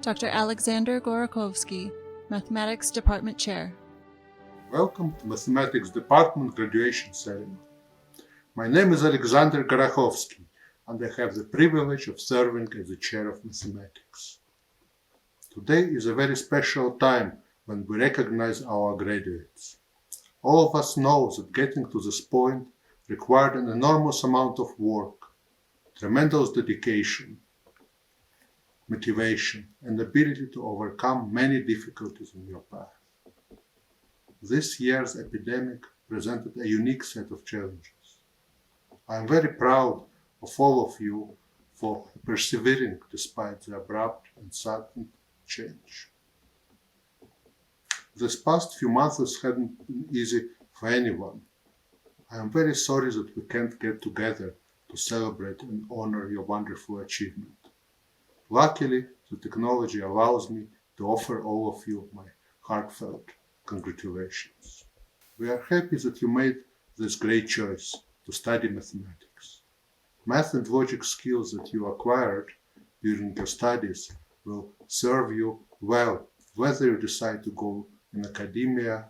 Dr. Alexander Gorokovsky, Mathematics Department Chair. Welcome to Mathematics Department Graduation Ceremony. My name is Alexander Gorokovsky, and I have the privilege of serving as the Chair of Mathematics. Today is a very special time when we recognize our graduates. All of us know that getting to this point required an enormous amount of work, tremendous dedication, motivation, and ability to overcome many difficulties in your path. This year's epidemic presented a unique set of challenges. I am very proud of all of you for persevering despite the abrupt and sudden change. This past few months hadn't been easy for anyone. I am very sorry that we can't get together to celebrate and honor your wonderful achievement. Luckily, the technology allows me to offer all of you my heartfelt congratulations. We are happy that you made this great choice to study mathematics. Math and logic skills that you acquired during your studies will serve you well, whether you decide to go in academia,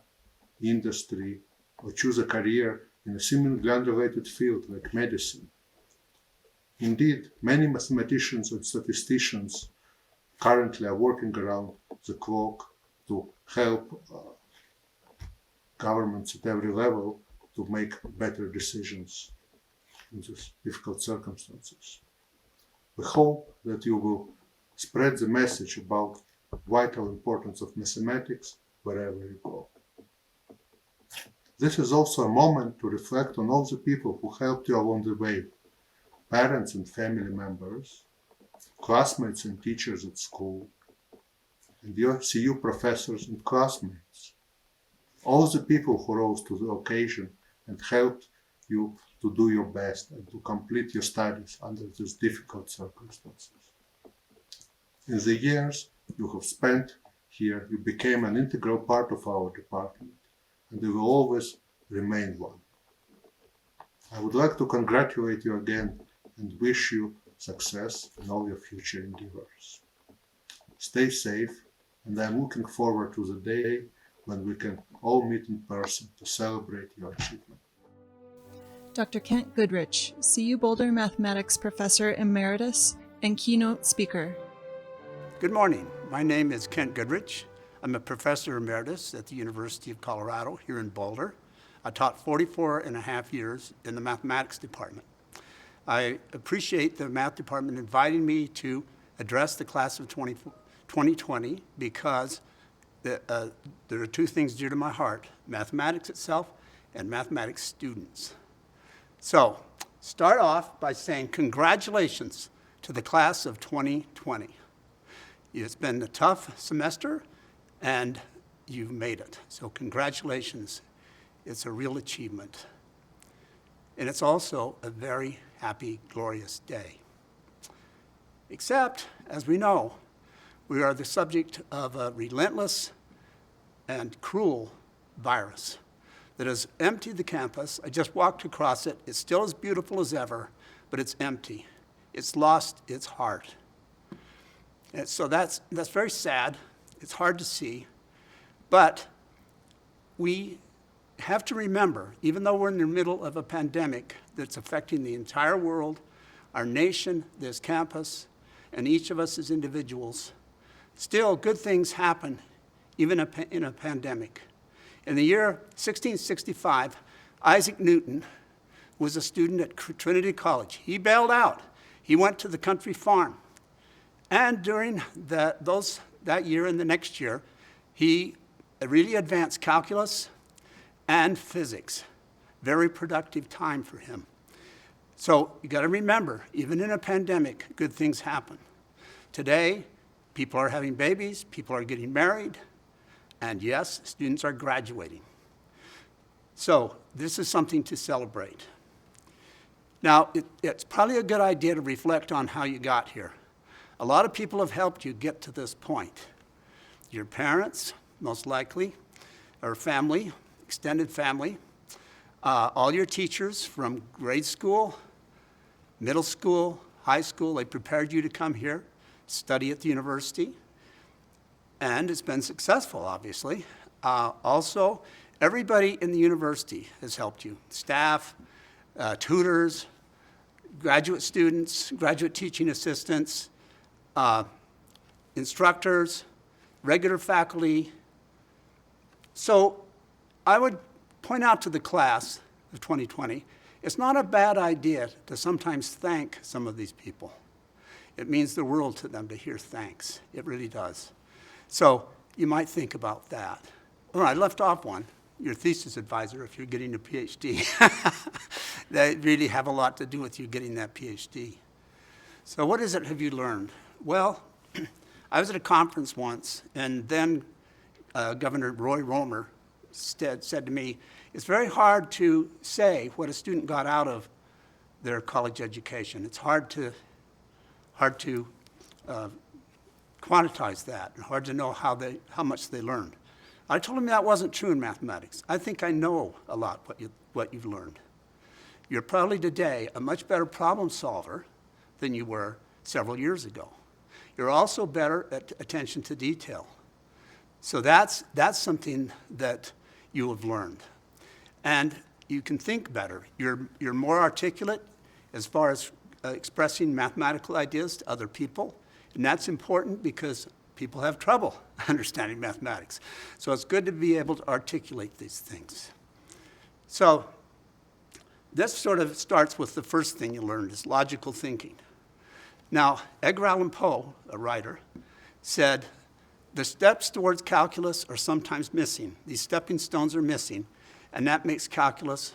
industry, or choose a career in a seemingly unrelated field like medicine. Indeed, many mathematicians and statisticians currently are working around the clock to help governments at every level to make better decisions in these difficult circumstances. We hope that you will spread the message about the vital importance of mathematics wherever you go. This is also a moment to reflect on all the people who helped you along the way. Parents and family members, classmates and teachers at school, and your CU professors and classmates. All the people who rose to the occasion and helped you to do your best and to complete your studies under these difficult circumstances. In the years you have spent here, you became an integral part of our department, and you will always remain one. I would like to congratulate you again and wish you success in all your future endeavors. Stay safe, and I'm looking forward to the day when we can all meet in person to celebrate your achievement. Dr. Kent Goodrich, CU Boulder Mathematics Professor Emeritus and Keynote Speaker. Good morning. My name is Kent Goodrich. I'm a Professor Emeritus at the University of Colorado here in Boulder. I taught 44 and a half years in the Mathematics Department. I appreciate the Math Department inviting me to address the class of 2020 because there are two things dear to my heart: mathematics itself and mathematics students. So, start off by saying congratulations to the class of 2020. It's been a tough semester, and you've made it. So congratulations. It's a real achievement. And it's also a very happy, glorious day. Except, as we know, we are the subject of a relentless and cruel virus that has emptied the campus. I just walked across it. It's still as beautiful as ever, but it's empty. It's lost its heart. And so that's very sad. It's hard to see. But we have to remember, even though we're in the middle of a pandemic that's affecting the entire world, our nation, this campus, and each of us as individuals, still good things happen even in a pandemic. In the year 1665, Isaac Newton was a student at Trinity College. He bailed out. He went to the country farm. And during that year and the next year, he really advanced calculus and physics. Very productive time for him. So you got to remember, even in a pandemic, good things happen. Today, people are having babies, people are getting married, and yes, students are graduating. So this is something to celebrate. Now, it's probably a good idea to reflect on how you got here. A lot of people have helped you get to this point. Your parents, most likely, or family, extended family, all your teachers from grade school, middle school, high school, they prepared you to come here, study at the university. And it's been successful, obviously. Also, everybody in the university has helped you. Staff, tutors, graduate students, graduate teaching assistants, instructors, regular faculty. So I would point out to the class of 2020, it's not a bad idea to sometimes thank some of these people. It means the world to them to hear thanks. It really does. So you might think about that. Oh, I left off one, your thesis advisor if you're getting a PhD. They really have a lot to do with you getting that PhD. So what is it have you learned? Well, I was at a conference once, and then Governor Roy Romer said to me, it's very hard to say what a student got out of their college education. It's hard to quantize that, and hard to know how much they learned. I told him that wasn't true in mathematics. I think I know a lot what you've learned. You're probably today a much better problem solver than you were several years ago. You're also better at attention to detail. So that's something that you have learned. And you can think better. You're more articulate as far as expressing mathematical ideas to other people. And that's important because people have trouble understanding mathematics. So it's good to be able to articulate these things. So this sort of starts with the first thing you learned is logical thinking. Now, Edgar Allan Poe, a writer, said, the steps towards calculus are sometimes missing. These stepping stones are missing, and that makes calculus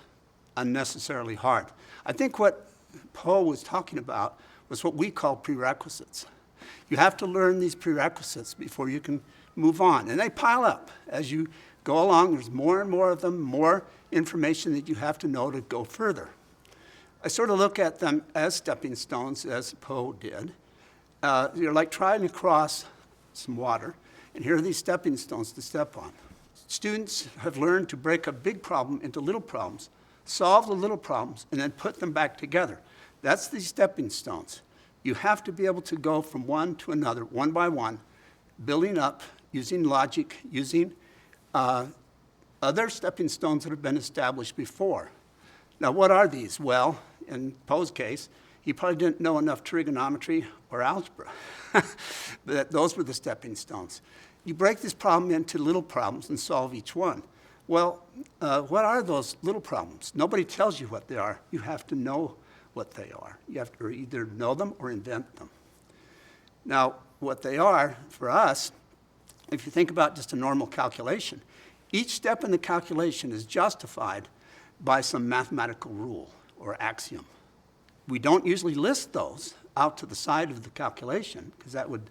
unnecessarily hard. I think what Poe was talking about was what we call prerequisites. You have to learn these prerequisites before you can move on, and they pile up. As you go along, there's more and more of them, more information that you have to know to go further. I sort of look at them as stepping stones, as Poe did. You're like trying to cross some water, and here are these stepping stones to step on. Students have learned to break a big problem into little problems, solve the little problems, and then put them back together. That's these stepping stones. You have to be able to go from one to another, one by one, building up, using logic, using other stepping stones that have been established before. Now, what are these? Well, in Poe's case, he probably didn't know enough trigonometry or algebra. But those were the stepping stones. You break this problem into little problems and solve each one. Well, what are those little problems? Nobody tells you what they are. You have to know what they are. You have to either know them or invent them. Now, what they are, for us, if you think about just a normal calculation, each step in the calculation is justified by some mathematical rule or axiom. We don't usually list those out to the side of the calculation because that would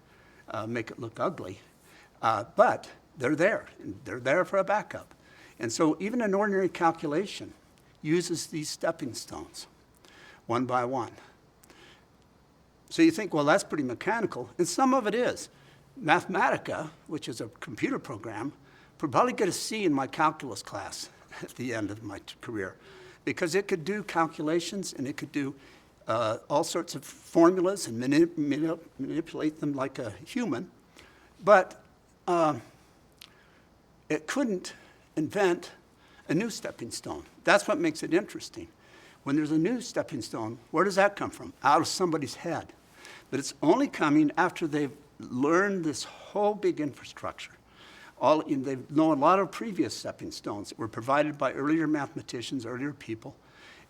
make it look ugly. But they're there, and they're there for a backup. And so even an ordinary calculation uses these stepping stones, one by one. So you think, well, that's pretty mechanical, and some of it is. Mathematica, which is a computer program, would probably get a C in my calculus class at the end of my career, because it could do calculations and it could do all sorts of formulas and manipulate them like a human, but it couldn't invent a new stepping stone. That's what makes it interesting. When there's a new stepping stone, where does that come from? Out of somebody's head. But it's only coming after they've learned this whole big infrastructure. They know a lot of previous stepping stones that were provided by earlier mathematicians, earlier people,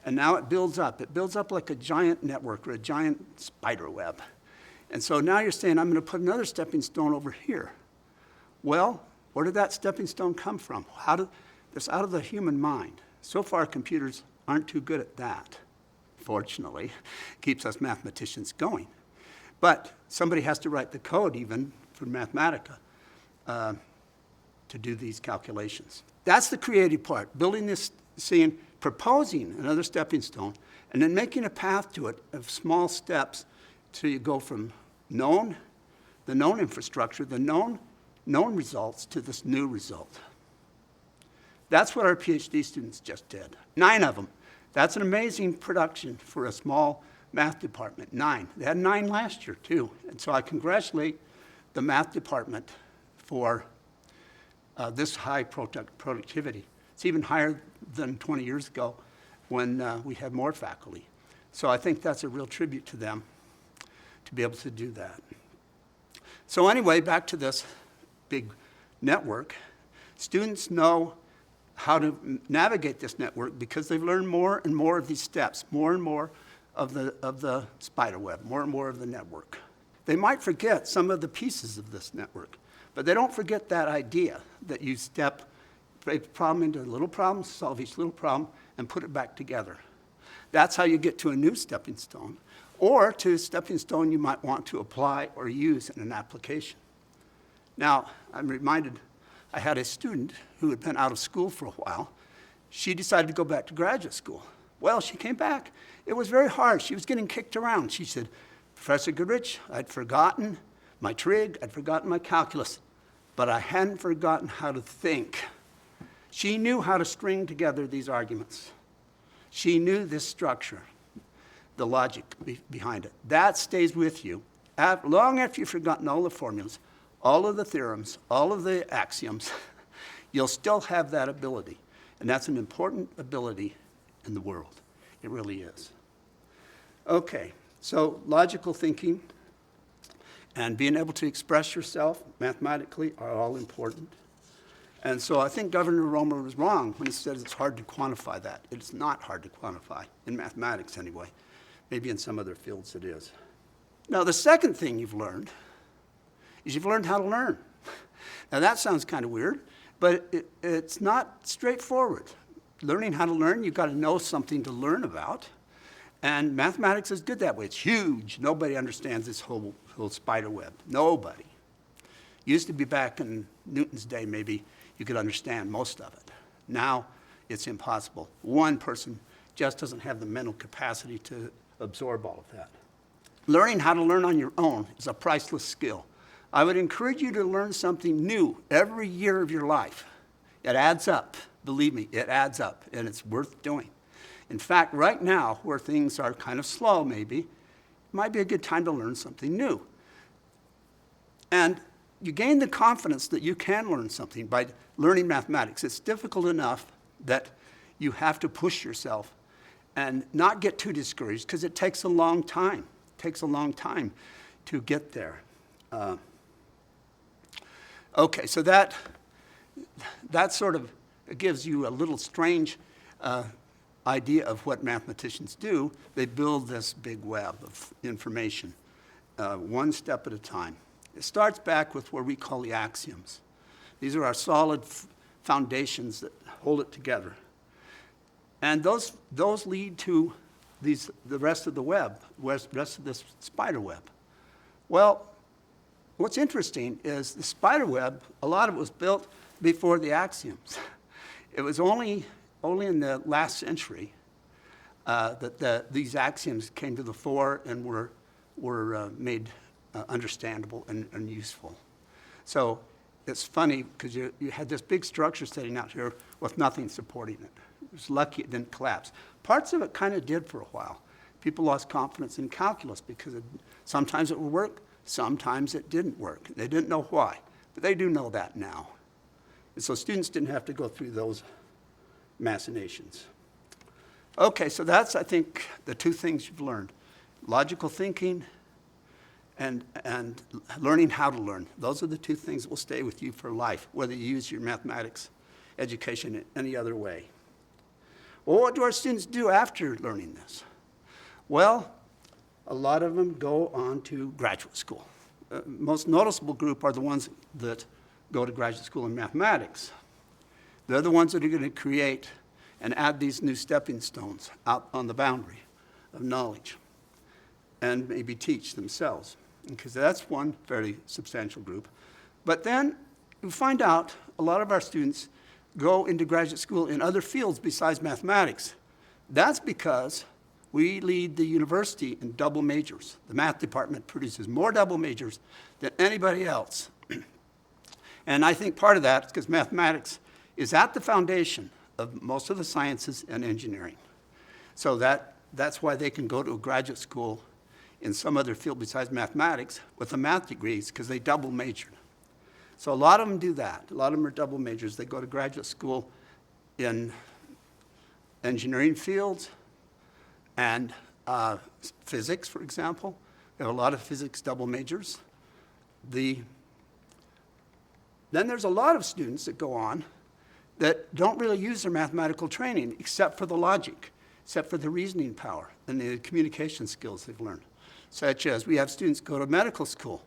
and now it builds up. It builds up like a giant network or a giant spider web. And so now you're saying, I'm going to put another stepping stone over here. Well, where did that stepping stone come from? It's out of the human mind. So far, computers aren't too good at that, fortunately. It keeps us mathematicians going. But somebody has to write the code even for Mathematica to do these calculations. That's the creative part, building this, proposing another stepping stone, and then making a path to it of small steps till you go from the known infrastructure, the known results to this new result. That's what our PhD students just did. 9 of them. That's an amazing production for a small math department, 9. They had 9 last year, too. And so I congratulate the math department for this high productivity. It's even higher than 20 years ago when we had more faculty. So I think that's a real tribute to them to be able to do that. So anyway, back to this big network. Students know how to navigate this network because they've learned more and more of these steps, more and more of the spider web, more and more of the network. They might forget some of the pieces of this network, but they don't forget that idea that you break the problem into little problems, solve each little problem, and put it back together. That's how you get to a new stepping stone, or to a stepping stone you might want to apply or use in an application. Now, I'm reminded, I had a student who had been out of school for a while. She decided to go back to graduate school. Well, she came back. It was very hard. She was getting kicked around. She said, Professor Goodrich, I'd forgotten my trig, I'd forgotten my calculus, but I hadn't forgotten how to think. She knew how to string together these arguments. She knew this structure, the logic behind it. That stays with you long after you've forgotten all the formulas, all of the theorems, all of the axioms. You'll still have that ability, and that's an important ability in the world. It really is. Okay, so logical thinking and being able to express yourself mathematically are all important. And so I think Governor Romer was wrong when he said it's hard to quantify that. It's not hard to quantify, in mathematics anyway. Maybe in some other fields it is. Now, the second thing you've learned is you've learned how to learn. Now, that sounds kind of weird, but it's not straightforward. Learning how to learn, you've got to know something to learn about. And mathematics is good that way. It's huge. Nobody understands this whole spider web. Nobody. Used to be back in Newton's day, maybe you could understand most of it. Now, it's impossible. One person just doesn't have the mental capacity to absorb all of that. Learning how to learn on your own is a priceless skill. I would encourage you to learn something new every year of your life. It adds up. Believe me, it adds up, and it's worth doing. In fact, right now, where things are kind of slow maybe, it might be a good time to learn something new. And you gain the confidence that you can learn something by learning mathematics. It's difficult enough that you have to push yourself and not get too discouraged because it takes a long time. It takes a long time to get there. Okay, so that sort of gives you a little strange idea of what mathematicians do. They build this big web of information, one step at a time. It starts back with what we call the axioms. These are our solid foundations that hold it together. And those lead to the rest of the web, the rest of this spider web. Well, what's interesting is the spider web, a lot of it was built before the axioms. It was only in the last century that these axioms came to the fore and were made understandable and useful. So it's funny because you had this big structure sitting out here with nothing supporting it. It was lucky it didn't collapse. Parts of it kind of did for a while. People lost confidence in calculus because sometimes it would work, sometimes it didn't work. They didn't know why, but they do know that now. And so students didn't have to go through those machinations. Okay, so that's, I think, the two things you've learned. Logical thinking and learning how to learn. Those are the two things that will stay with you for life, whether you use your mathematics education in any other way. Well, what do our students do after learning this? Well, a lot of them go on to graduate school. Most noticeable group are the ones that go to graduate school in mathematics. They're the ones that are going to create and add these new stepping stones out on the boundary of knowledge and maybe teach themselves, because that's one fairly substantial group. But then we find out a lot of our students go into graduate school in other fields besides mathematics. That's because we lead the university in double majors. The math department produces more double majors than anybody else. And I think part of that is because mathematics is at the foundation of most of the sciences and engineering. So that's why they can go to a graduate school in some other field besides mathematics with the math degrees, because they double majored. So a lot of them do that. A lot of them are double majors. They go to graduate school in engineering fields and physics, for example. We have a lot of physics double majors. Then there's a lot of students that go on that don't really use their mathematical training except for the logic, except for the reasoning power and the communication skills they've learned. Such as we have students go to medical school.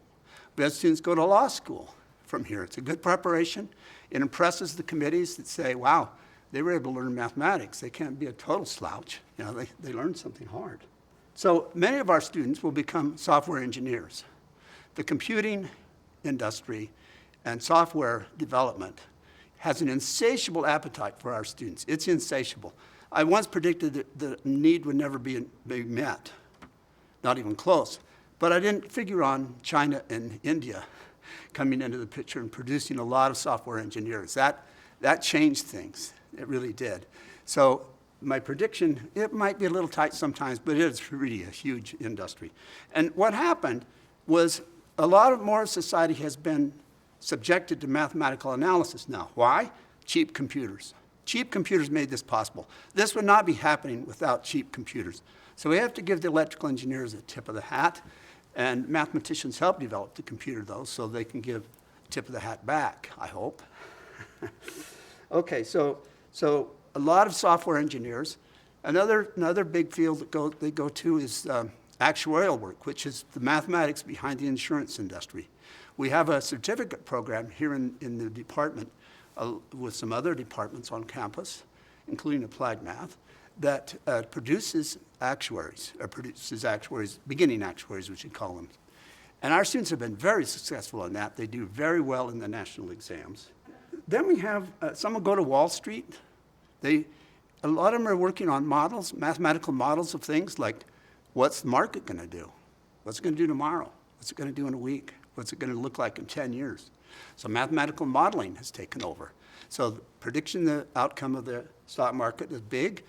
We have students go to law school from here. It's a good preparation. It impresses the committees that say, wow, they were able to learn mathematics. They can't be a total slouch. You know, they learned something hard. So many of our students will become software engineers. The computing industry and software development has an insatiable appetite for our students. It's insatiable. I once predicted that the need would never be met, not even close. But I didn't figure on China and India coming into the picture and producing a lot of software engineers. That changed things. It really did. So my prediction, it might be a little tight sometimes, but it's really a huge industry. And what happened was a lot more of society has been subjected to mathematical analysis now. Why? Cheap computers. Cheap computers made this possible. This would not be happening without cheap computers. So we have to give the electrical engineers a tip of the hat, and mathematicians help develop the computer, though, so they can give a tip of the hat back, I hope. Okay, so a lot of software engineers. Another big field that they go to is actuarial work, which is the mathematics behind the insurance industry. We have a certificate program here in the department with some other departments on campus, including applied math, that produces actuaries, beginning actuaries, we should call them. And our students have been very successful in that. They do very well in the national exams. Then we have, some will go to Wall Street. A lot of them are working on models, mathematical models of things like, what's the market going to do? What's it going to do tomorrow? What's it going to do in a week? What's it going to look like in 10 years? So mathematical modeling has taken over. So prediction the outcome of the stock market is big.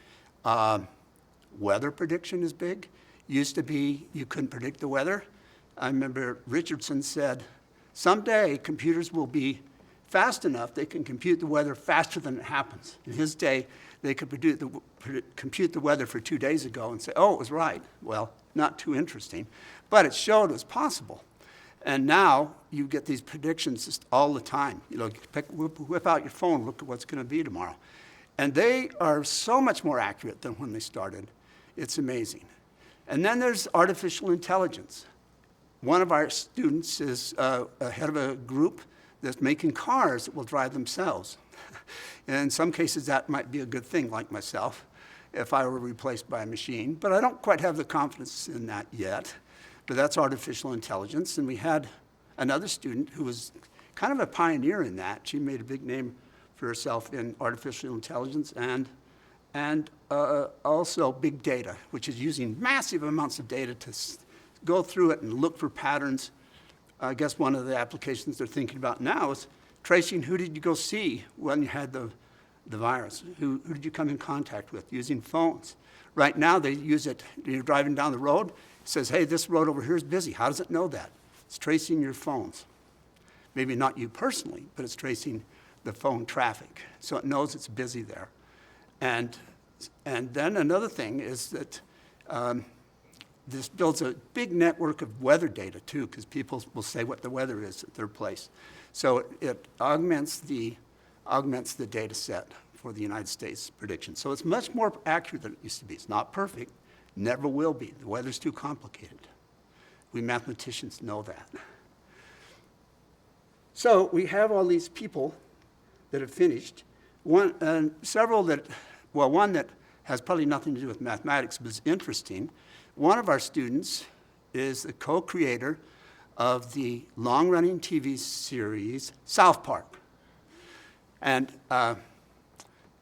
Weather prediction is big. Used to be you couldn't predict the weather. I remember Richardson said, someday computers will be fast enough they can compute the weather faster than it happens. In his day, they could compute the weather for 2 days ago and say, oh, it was right. Well, not too interesting, but it showed it was possible. And now you get these predictions just all the time. You know, whip out your phone, look at what's going to be tomorrow. And they are so much more accurate than when they started. It's amazing. And then there's artificial intelligence. One of our students is head of a group that's making cars that will drive themselves. And in some cases, that might be a good thing, like myself, if I were replaced by a machine. But I don't quite have the confidence in that yet. But that's artificial intelligence. And we had another student who was kind of a pioneer in that. She made a big name for herself in artificial intelligence and also big data, which is using massive amounts of data to go through it and look for patterns. I guess one of the applications they're thinking about now is tracing who did you go see when you had the virus? Who did you come in contact with using phones? Right now they use it, you're driving down the road, it says, hey, this road over here is busy. How does it know that? It's tracing your phones. Maybe not you personally, but it's tracing the phone traffic. So it knows it's busy there. And then another thing is that this builds a big network of weather data too, because people will say what the weather is at their place. So it augments the data set for the United States prediction. So it's much more accurate than it used to be. It's not perfect, never will be. The weather's too complicated. We mathematicians know that. So we have all these people that have finished. One that has probably nothing to do with mathematics, but is interesting. One of our students is the co-creator of the long-running TV series South Park. And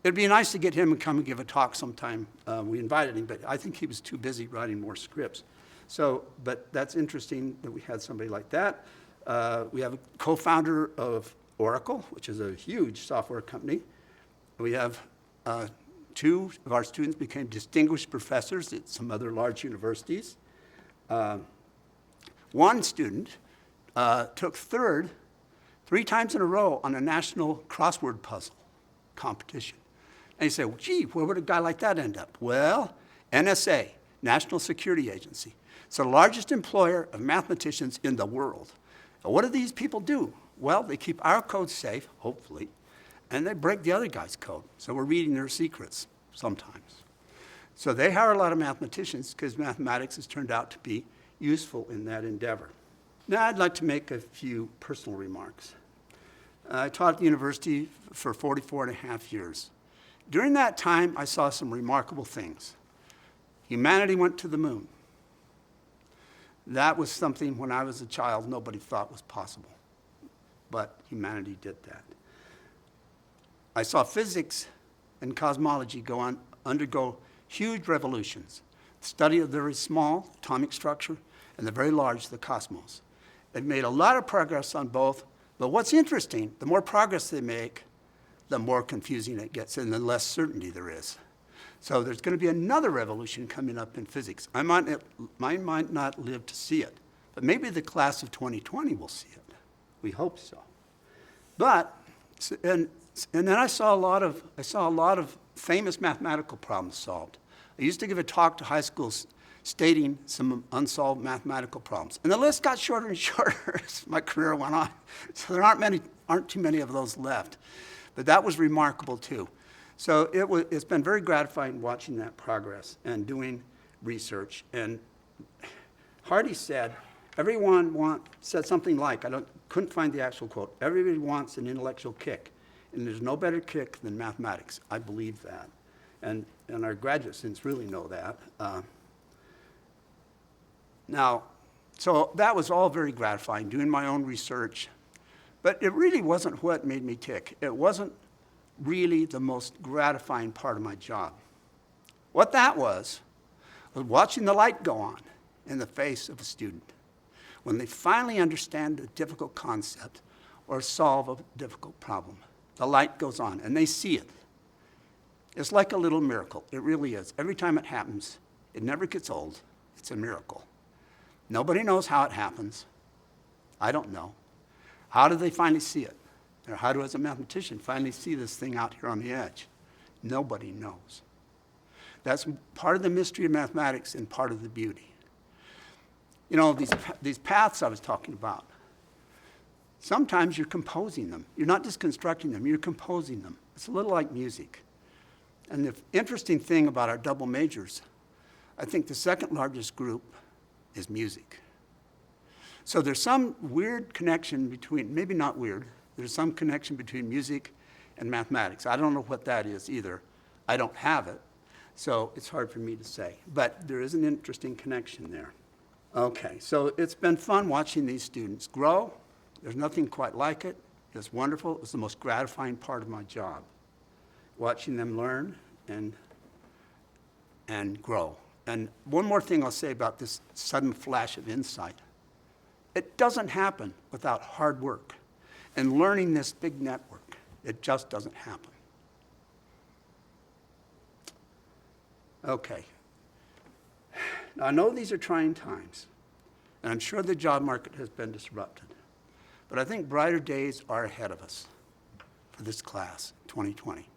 it'd be nice to get him and come and give a talk sometime. We invited him, but I think he was too busy writing more scripts. So, but that's interesting that we had somebody like that. We have a co-founder of Oracle, which is a huge software company. We have two of our students became distinguished professors at some other large universities. One student took third 3 times in a row on a national crossword puzzle competition. And you say, well, gee, where would a guy like that end up? Well, NSA, National Security Agency. It's the largest employer of mathematicians in the world. And what do these people do? Well, they keep our code safe, hopefully, and they break the other guy's code. So we're reading their secrets sometimes. So they hire a lot of mathematicians because mathematics has turned out to be useful in that endeavor. Now I'd like to make a few personal remarks. I taught at the university for 44 and a half years. During that time, I saw some remarkable things. Humanity went to the moon. That was something when I was a child nobody thought was possible. But humanity did that. I saw physics and cosmology undergo huge revolutions. The study of the very small, atomic structure, and the very large, the cosmos. They've made a lot of progress on both, but what's interesting, the more progress they make, the more confusing it gets and the less certainty there is. So there's going to be another revolution coming up in physics. I might not live to see it, but maybe the class of 2020 will see it. We hope so. But, and then I saw a lot of famous mathematical problems solved. I used to give a talk to high schools stating some unsolved mathematical problems. And the list got shorter and shorter as my career went on. So there aren't too many of those left. But that was remarkable too. So it's been very gratifying watching that progress and doing research. And Hardy said, said something like, couldn't find the actual quote, everybody wants an intellectual kick. And there's no better kick than mathematics. I believe that. And our graduate students really know that. Now, so that was all very gratifying, doing my own research. But it really wasn't what made me tick. It wasn't really the most gratifying part of my job. What that was watching the light go on in the face of a student when they finally understand a difficult concept or solve a difficult problem. The light goes on, and they see it. It's like a little miracle. It really is. Every time it happens, it never gets old. It's a miracle. Nobody knows how it happens. I don't know. How do they finally see it? Or how do, as a mathematician, finally see this thing out here on the edge? Nobody knows. That's part of the mystery of mathematics and part of the beauty. You know, these paths I was talking about, sometimes you're composing them. You're not just constructing them, you're composing them. It's a little like music. And the interesting thing about our double majors, I think the second largest group is music. So there's some weird connection between, maybe not weird, there's some connection between music and mathematics. I don't know what that is either. I don't have it, so it's hard for me to say. But there is an interesting connection there. Okay, so it's been fun watching these students grow. There's nothing quite like it. It's wonderful. It's the most gratifying part of my job, watching them learn and grow. And one more thing I'll say about this sudden flash of insight. It doesn't happen without hard work and learning this big network. It just doesn't happen. Okay. Now, I know these are trying times, and I'm sure the job market has been disrupted. But I think brighter days are ahead of us for this class, 2020.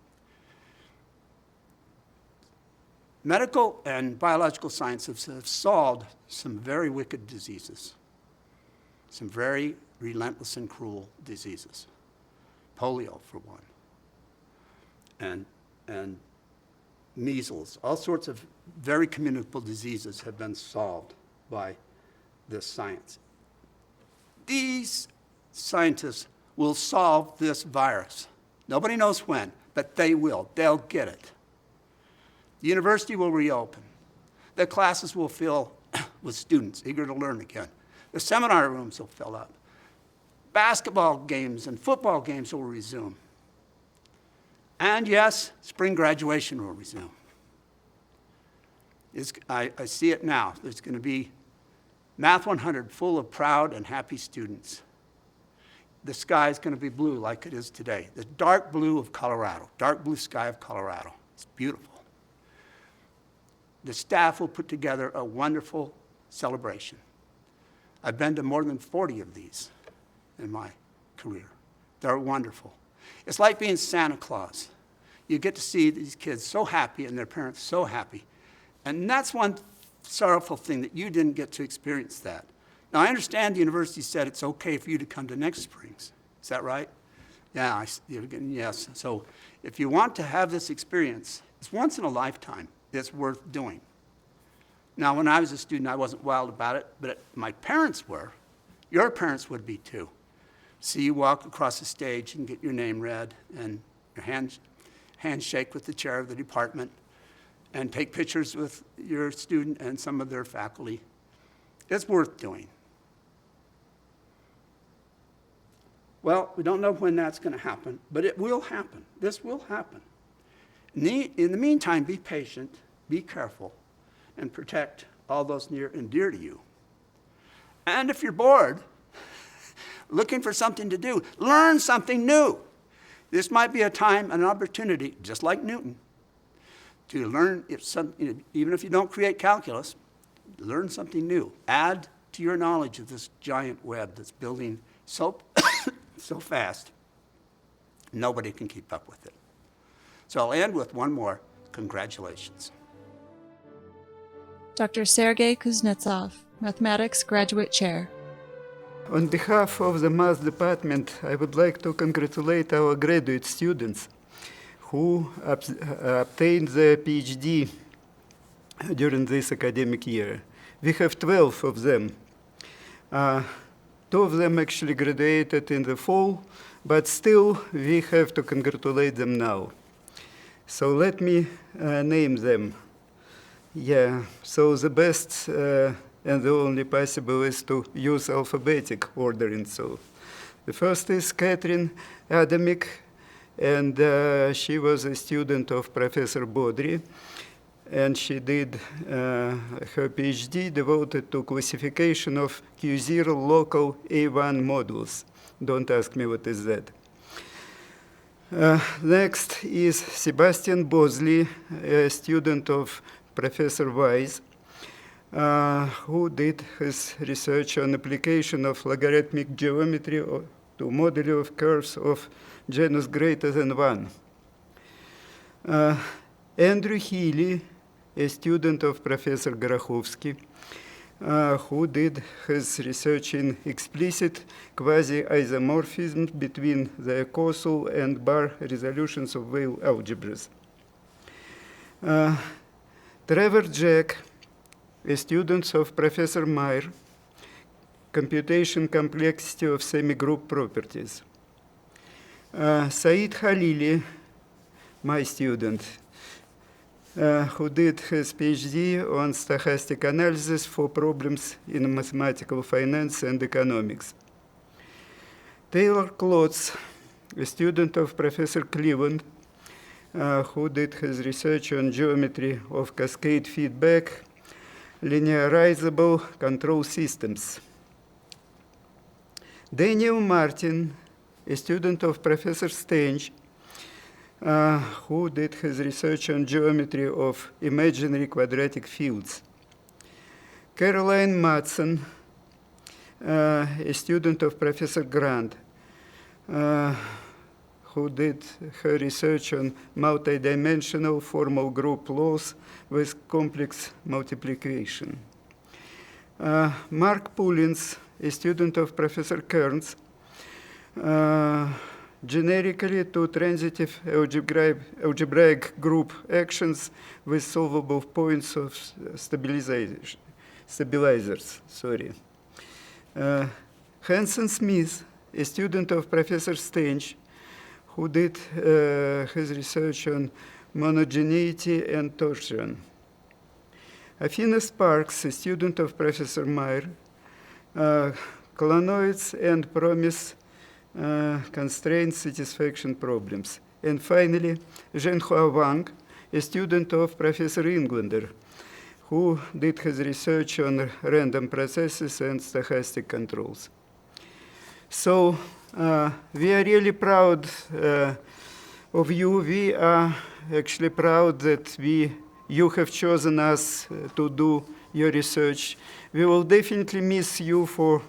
Medical and biological sciences have solved some very wicked diseases, some very relentless and cruel diseases. Polio, for one, and measles. All sorts of very communicable diseases have been solved by this science. These scientists will solve this virus. Nobody knows when, but they will. They'll get it. The university will reopen. The classes will fill with students eager to learn again. The seminar rooms will fill up. Basketball games and football games will resume. And yes, spring graduation will resume. I see it now. There's going to be Math 100 full of proud and happy students. The sky is going to be blue like it is today. The dark blue of Colorado, dark blue sky of Colorado. It's beautiful. The staff will put together a wonderful celebration. I've been to more than 40 of these in my career. They're wonderful. It's like being Santa Claus. You get to see these kids so happy and their parents so happy. And that's one sorrowful thing, that you didn't get to experience that. Now, I understand the university said it's okay for you to come to Next Springs. Is that right? Yeah, yes. So if you want to have this experience, it's once in a lifetime. It's worth doing. Now, when I was a student, I wasn't wild about it, but my parents were. Your parents would be too. See you walk across the stage and get your name read, and your handshake with the chair of the department, and take pictures with your student and some of their faculty. It's worth doing. Well, we don't know when that's going to happen, but it will happen. This will happen. In the meantime, be patient, be careful, and protect all those near and dear to you. And if you're bored, looking for something to do, learn something new. This might be a time, an opportunity, just like Newton, to learn, even if you don't create calculus, learn something new. Add to your knowledge of this giant web that's building so, so fast, nobody can keep up with it. So I'll end with one more. Congratulations. Dr. Sergei Kuznetsov, Mathematics Graduate Chair. On behalf of the Math Department, I would like to congratulate our graduate students who obtained their PhD during this academic year. We have 12 of them. 2 of them actually graduated in the fall, but still we have to congratulate them now. So let me name them. Yeah, so the best and the only possible is to use alphabetic ordering. So the first is Catherine Adamick, and she was a student of Professor Baudry, and she did her PhD devoted to classification of Q0 local A1 modules. Don't ask me what is that. Next is Sebastian Bosley, a student of Professor Wise, who did his research on application of logarithmic geometry to modeling of curves of genus greater than 1. Andrew Healy, a student of Professor Gorokhovsky, who did his research in explicit quasi-isomorphism between the causal and bar resolutions of Weyl algebras. Trevor Jack, a student of Professor Meyer, computation complexity of semi-group properties. Said Khalili, my student, who did his PhD on stochastic analysis for problems in mathematical finance and economics. Taylor Klotz, a student of Professor Cleveland, who did his research on geometry of cascade feedback, linearizable control systems. Daniel Martin, a student of Professor Stench, who did his research on geometry of imaginary quadratic fields. Caroline Matson, a student of Professor Grant, who did her research on multidimensional formal group laws with complex multiplication. Mark Pullins, a student of Professor Kearns, generically to transitive algebraic group actions with solvable points of stabilizers. Hanson Smith, a student of Professor Stench, who did his research on monogeneity and torsion. Athena Sparks, a student of Professor Meyer, colonoids and promise constraint satisfaction problems. And finally, Zhenhua Wang, a student of Professor Englander, who did his research on random processes and stochastic controls. So we are really proud of you. We are actually proud that you have chosen us to do your research. We will definitely miss you for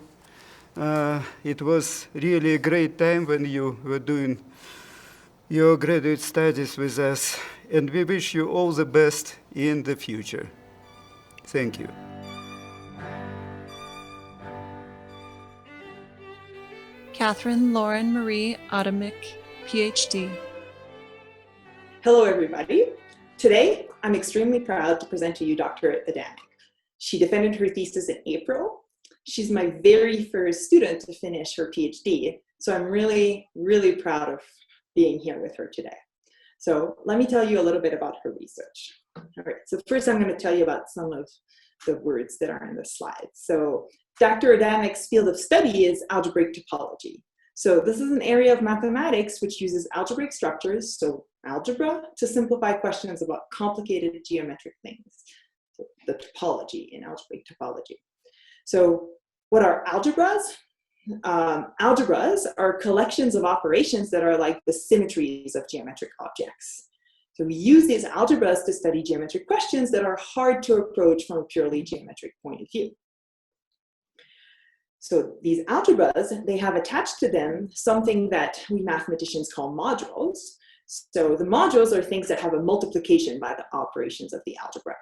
It was really a great time when you were doing your graduate studies with us, and we wish you all the best in the future. Thank you. Catherine Lauren Marie Adamick, PhD. Hello, everybody. Today, I'm extremely proud to present to you Dr. Adamick. She defended her thesis in April. She's my very first student to finish her PhD, so I'm really, really proud of being here with her today. So let me tell you a little bit about her research. All right, so first I'm going to tell you about some of the words that are in the slide. So Dr. Adamick's field of study is algebraic topology. So this is an area of mathematics which uses algebraic structures, so algebra, to simplify questions about complicated geometric things, so the topology in algebraic topology. So what are algebras? Algebras are collections of operations that are like the symmetries of geometric objects. So we use these algebras to study geometric questions that are hard to approach from a purely geometric point of view. So these algebras, they have attached to them something that we mathematicians call modules. So the modules are things that have a multiplication by the operations of the algebra.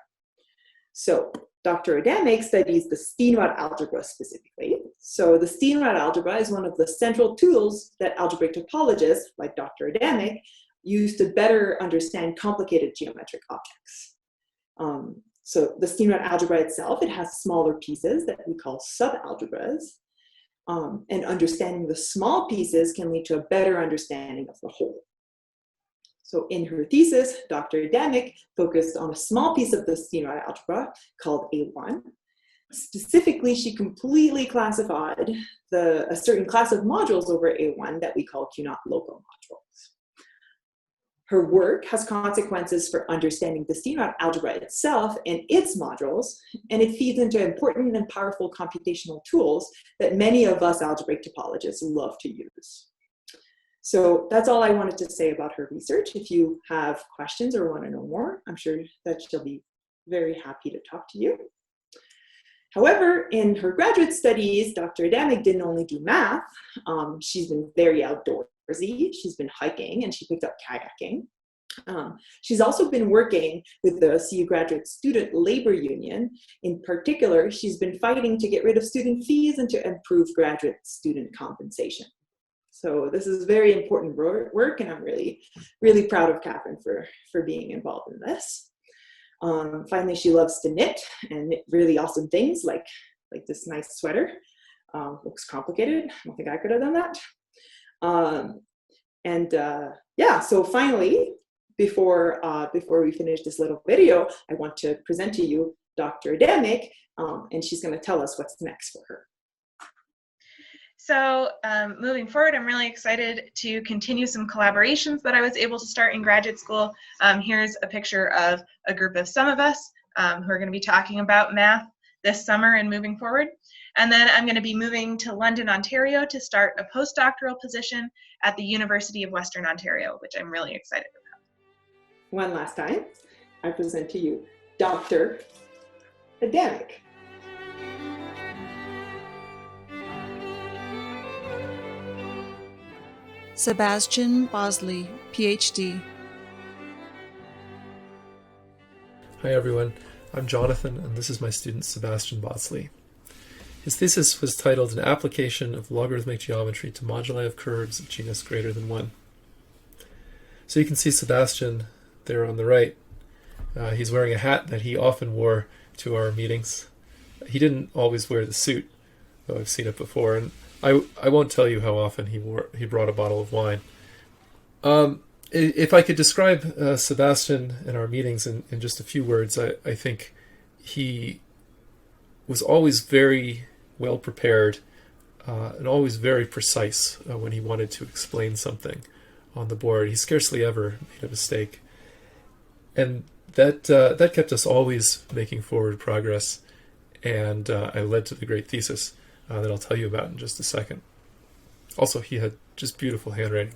So Dr. Adamick studies the Steenrod algebra specifically. So the Steenrod algebra is one of the central tools that algebraic topologists, like Dr. Adamick, use to better understand complicated geometric objects. So the Steenrod algebra itself, it has smaller pieces that we call subalgebras. And understanding the small pieces can lead to a better understanding of the whole. So in her thesis, Dr. Adamick focused on a small piece of the Steenrod algebra called A1. Specifically, she completely classified a certain class of modules over A1 that we call Q-naught local modules. Her work has consequences for understanding the Steenrod algebra itself and its modules, and it feeds into important and powerful computational tools that many of us algebraic topologists love to use. So that's all I wanted to say about her research. If you have questions or want to know more, I'm sure that she'll be very happy to talk to you. However, in her graduate studies, Dr. Adamick didn't only do math. She's been very outdoorsy. She's been hiking and she picked up kayaking. She's also been working with the CU Graduate Student Labor Union. In particular, she's been fighting to get rid of student fees and to improve graduate student compensation. So this is very important work, and I'm really, really proud of Catherine for being involved in this. Finally, she loves to knit and knit really awesome things like this nice sweater. Looks complicated. I don't think I could have done that. Yeah, so finally, before we finish this little video, I want to present to you Dr. Adamick, and she's going to tell us what's next for her. So moving forward, I'm really excited to continue some collaborations that I was able to start in graduate school. Here's a picture of a group of some of us who are going to be talking about math this summer and moving forward. And then I'm going to be moving to London, Ontario to start a postdoctoral position at the University of Western Ontario, which I'm really excited about. One last time, I present to you Dr. Adamick. Sebastian Bosley, PhD. Hi everyone, I'm Jonathan and this is my student Sebastian Bosley. His thesis was titled An Application of Logarithmic Geometry to Moduli of Curves of Genus Greater than 1. So you can see Sebastian there on the right. He's wearing a hat that he often wore to our meetings. He didn't always wear the suit, though I've seen it before, and I won't tell you how often he brought a bottle of wine. If I could describe Sebastian in our meetings in just a few words, I think he was always very well prepared and always very precise when he wanted to explain something on the board. He scarcely ever made a mistake. And that kept us always making forward progress, and I led to the great thesis that I'll tell you about in just a second. Also, he had just beautiful handwriting.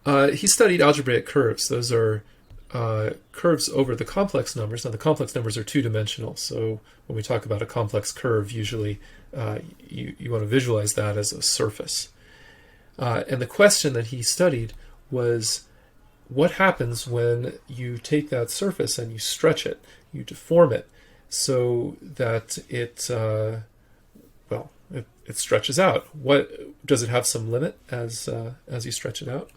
He studied algebraic curves. Those are curves over the complex numbers. Now, the complex numbers are two-dimensional, so when we talk about a complex curve, usually you want to visualize that as a surface. And the question that he studied was, what happens when you take that surface and you stretch it, you deform it, so that it stretches out? What does it have some limit as you stretch it out?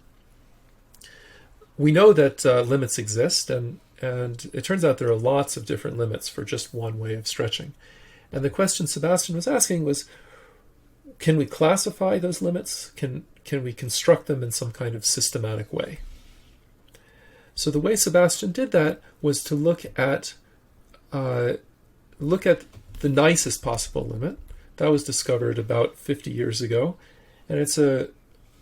We know that limits exist, and it turns out there are lots of different limits for just one way of stretching. And the question Sebastian was asking was, can we classify those limits? Can we construct them in some kind of systematic way? So the way Sebastian did that was to look at the nicest possible limit. That was discovered about 50 years ago, and it's a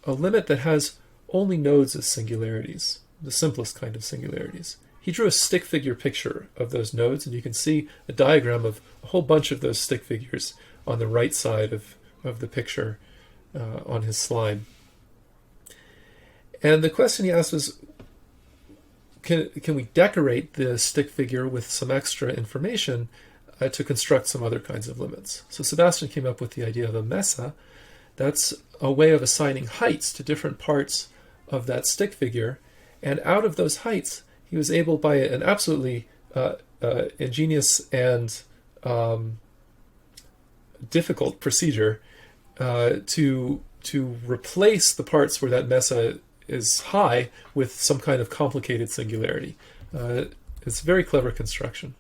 limit that has only nodes as singularities, the simplest kind of singularities. He drew a stick figure picture of those nodes, and you can see a diagram of a whole bunch of those stick figures on the right side of the picture on his slide. And the question he asked was, can we decorate the stick figure with some extra information to construct some other kinds of limits? So Sebastian came up with the idea of a mesa. That's a way of assigning heights to different parts of that stick figure. And out of those heights, he was able, by an absolutely ingenious and difficult procedure, to replace the parts where that mesa is high with some kind of complicated singularity. It's a very clever construction.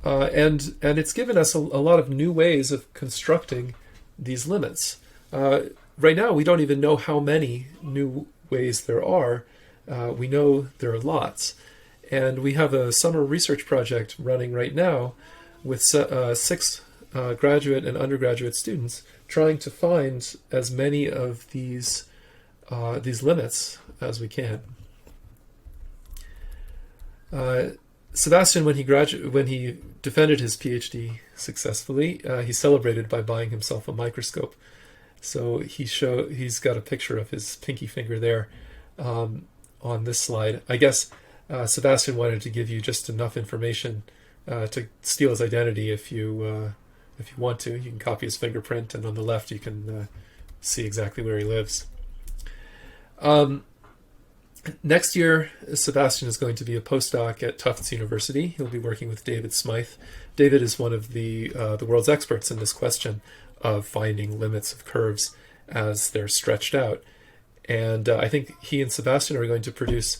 And it's given us a lot of new ways of constructing these limits. Right now, we don't even know how many new ways there are. We know there are lots. And we have a summer research project running right now with 6 graduate and undergraduate students trying to find as many of these limits as we can. Sebastian, when he defended his PhD successfully, he celebrated by buying himself a microscope. So he's got a picture of his pinky finger there on this slide. I guess Sebastian wanted to give you just enough information to steal his identity. If you want to, you can copy his fingerprint, and on the left you can see exactly where he lives. Next year, Sebastian is going to be a postdoc at Tufts University. He'll be working with David Smythe. David is one of the world's experts in this question of finding limits of curves as they're stretched out. And I think he and Sebastian are going to produce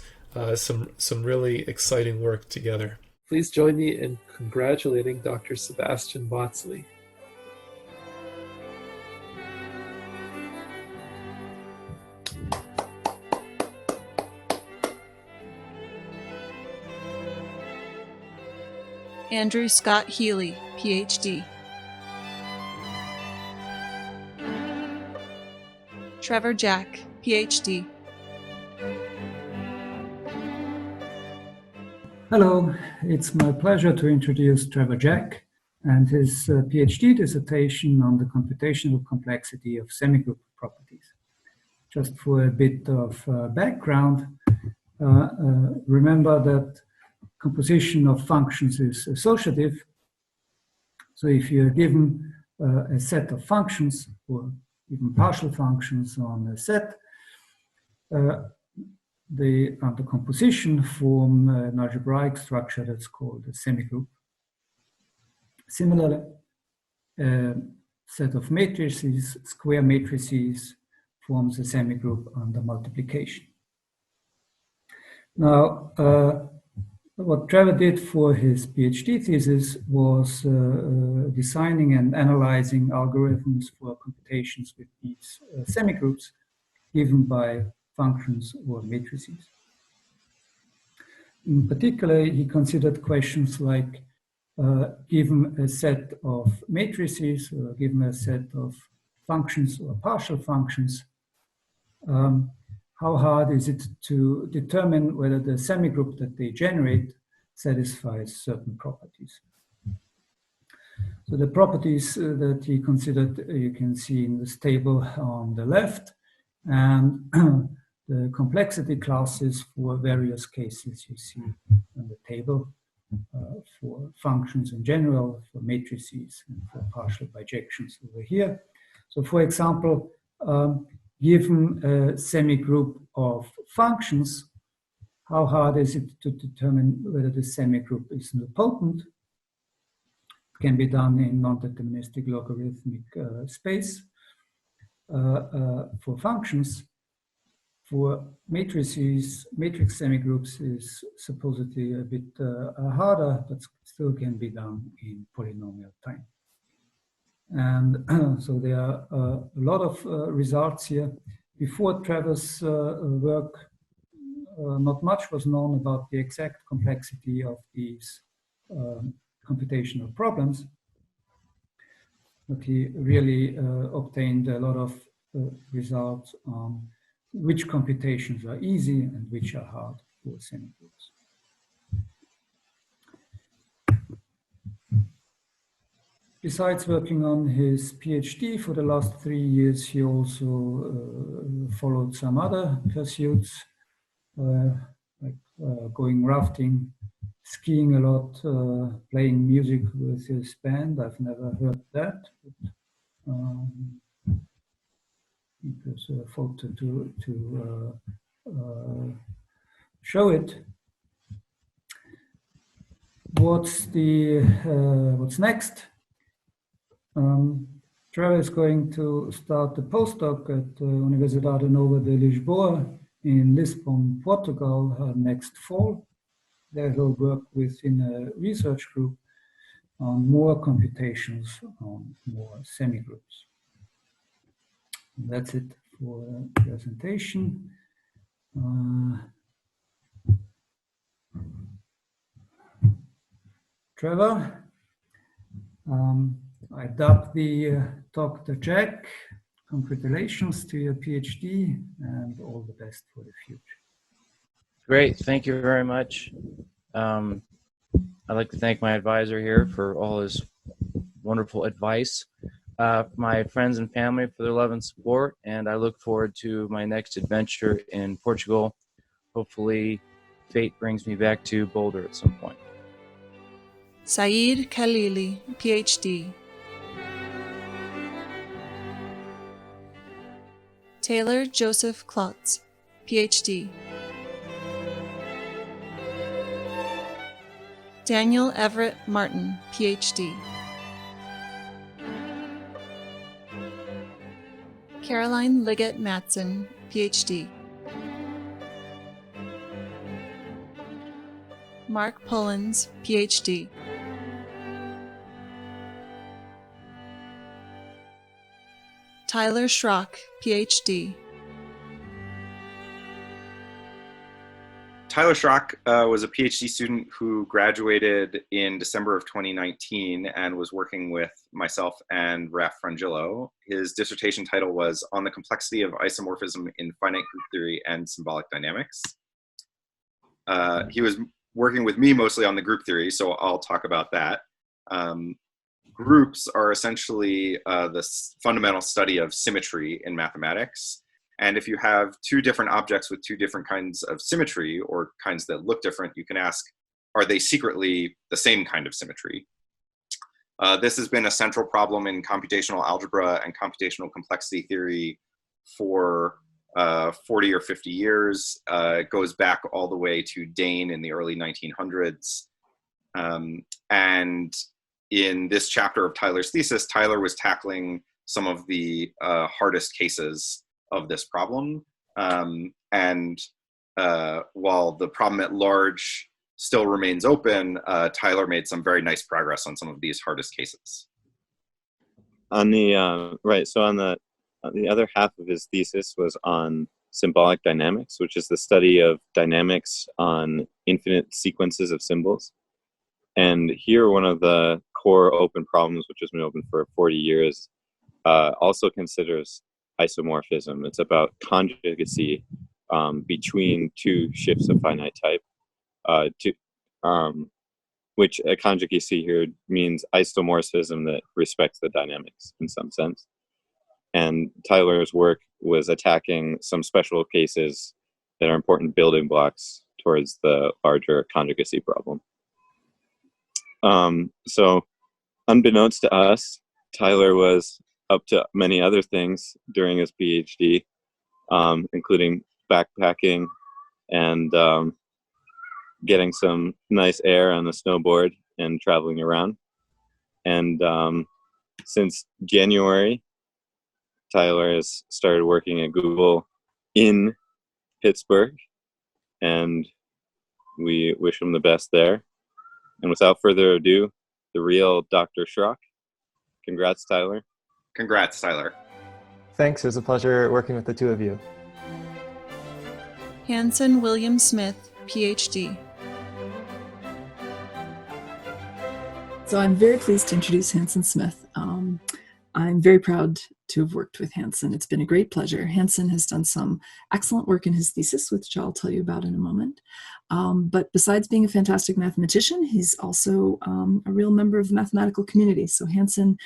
some really exciting work together. Please join me in congratulating Dr. Sebastian Botzley. Andrew Scott Healy, PhD. Trevor Jack, PhD. Hello, it's my pleasure to introduce Trevor Jack and his PhD dissertation on the computational complexity of semigroup properties. Just for a bit of background, remember that composition of functions is associative. So if you're given a set of functions, or even partial functions on a set, the composition form an algebraic structure that's called a semigroup. Similarly, a set of matrices, square matrices, forms a semigroup under multiplication. Now, what Trevor did for his PhD thesis was designing and analyzing algorithms for computations with these semigroups given by functions or matrices. In particular, he considered questions like, given a set of matrices, or given a set of functions or partial functions, how hard is it to determine whether the semigroup that they generate satisfies certain properties? So the properties that he considered, you can see in this table on the left, and the complexity classes for various cases you see on the table, for functions in general, for matrices, and for partial bijections over here. So for example, given a semigroup of functions, how hard is it to determine whether the semigroup is nilpotent? It can be done in non-deterministic logarithmic space for functions. For matrices, matrix semigroups is supposedly a bit harder, but still can be done in polynomial time. And so there are a lot of results here. Before Trevor's work, not much was known about the exact complexity of these computational problems, but he really obtained a lot of results on which computations are easy and which are hard for semigroups. Besides working on his PhD for the last 3 years, he also followed some other pursuits, like going rafting, skiing a lot, playing music with his band. I've never heard that, but there's a photo to show it. What's next? Trevor is going to start a postdoc at Universidade Nova de Lisboa in Lisbon, Portugal next fall. There he'll work within a research group on more computations on more semigroups. That's it for the presentation. Trevor, I dubbed the talk to Jack. Congratulations to your PhD and all the best for the future. Great, thank you very much. I'd like to thank my advisor here for all his wonderful advice, my friends and family for their love and support, and I look forward to my next adventure in Portugal. Hopefully, fate brings me back to Boulder at some point. Saeed Khalili, PhD. Taylor Joseph Klotz, PhD. Daniel Everett Martin, PhD. Caroline Liggett Matson, PhD. Mark Pullins, PhD. Tyler Schrock, PhD. Tyler Schrock was a PhD student who graduated in December of 2019 and was working with myself and Raf Frangillo. His dissertation title was On the Complexity of Isomorphism in Finite Group Theory and Symbolic Dynamics. He was working with me mostly on the group theory, so I'll talk about that. Groups are essentially the fundamental study of symmetry in mathematics. And if you have two different objects with two different kinds of symmetry or kinds that look different, you can ask, are they secretly the same kind of symmetry? This has been a central problem in computational algebra and computational complexity theory for 40 or 50 years. It goes back all the way to Dane in the early 1900s. And in this chapter of Tyler's thesis, Tyler was tackling some of the hardest cases of this problem. While the problem at large still remains open, Tyler made some very nice progress on some of these hardest cases. On the the other half of his thesis was on symbolic dynamics, which is the study of dynamics on infinite sequences of symbols. And here, one of the core open problems, which has been open for 40 years, also considers isomorphism. It's about conjugacy between two shifts of finite type, which a conjugacy here means isomorphism that respects the dynamics in some sense. And Tyler's work was attacking some special cases that are important building blocks towards the larger conjugacy problem. So unbeknownst to us, Tyler was up to many other things during his PhD, including backpacking and getting some nice air on the snowboard and traveling around. And since January, Tyler has started working at Google in Pittsburgh, and we wish him the best there. And without further ado, the real Dr. Schrock. Congrats, Tyler. Congrats, Tyler. Thanks. It was a pleasure working with the two of you. Hanson William Smith, PhD. So I'm very pleased to introduce Hanson Smith. I'm very proud to have worked with Hanson. It's been a great pleasure. Hanson has done some excellent work in his thesis, which I'll tell you about in a moment. But besides being a fantastic mathematician, he's also a real member of the mathematical community. So Hanson,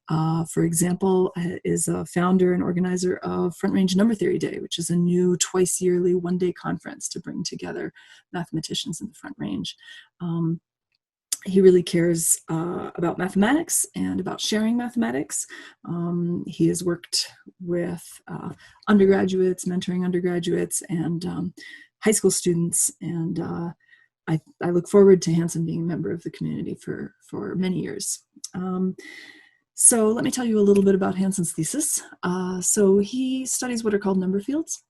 for example, is a founder and organizer of Front Range Number Theory Day, which is a new twice yearly one-day conference to bring together mathematicians in the Front Range. He really cares about mathematics and about sharing mathematics. He has worked with undergraduates, mentoring undergraduates, and high school students. And I look forward to Hanson being a member of the community for many years. So let me tell you a little bit about Hanson's thesis. So he studies what are called number fields.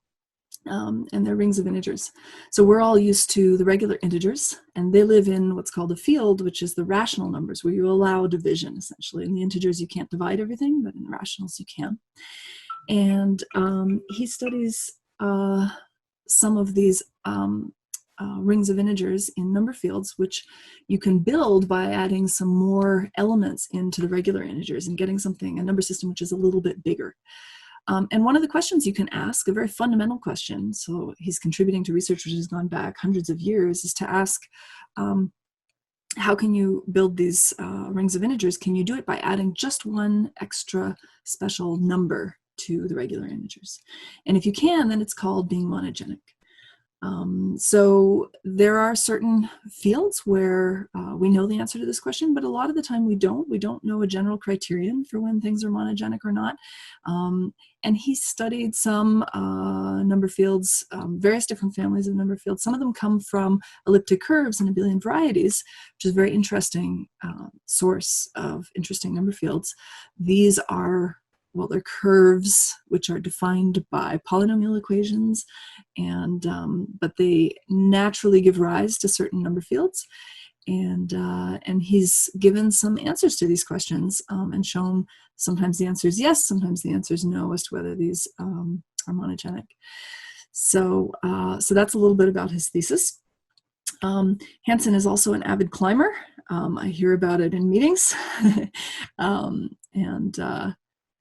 And they're rings of integers. So we're all used to the regular integers, and they live in what's called a field, which is the rational numbers, where you allow division, essentially. In the integers, you can't divide everything, but in the rationals, you can. And he studies some of these rings of integers in number fields, which you can build by adding some more elements into the regular integers and getting something, a number system, which is a little bit bigger. And one of the questions you can ask, a very fundamental question, so he's contributing to research which has gone back hundreds of years, is to ask, how can you build these rings of integers? Can you do it by adding just one extra special number to the regular integers? And if you can, then it's called being monogenic. So there are certain fields where we know the answer to this question, but a lot of the time we don't. We don't know a general criterion for when things are monogenic or not. And he studied some number fields, various different families of number fields. Some of them come from elliptic curves and abelian varieties, which is a very interesting source of interesting number fields. These are, well, they're curves which are defined by polynomial equations, and but they naturally give rise to certain number fields. And he's given some answers to these questions and shown sometimes the answer is yes, sometimes the answer is no as to whether these are monogenic. So that's a little bit about his thesis. Hanson is also an avid climber. I hear about it in meetings,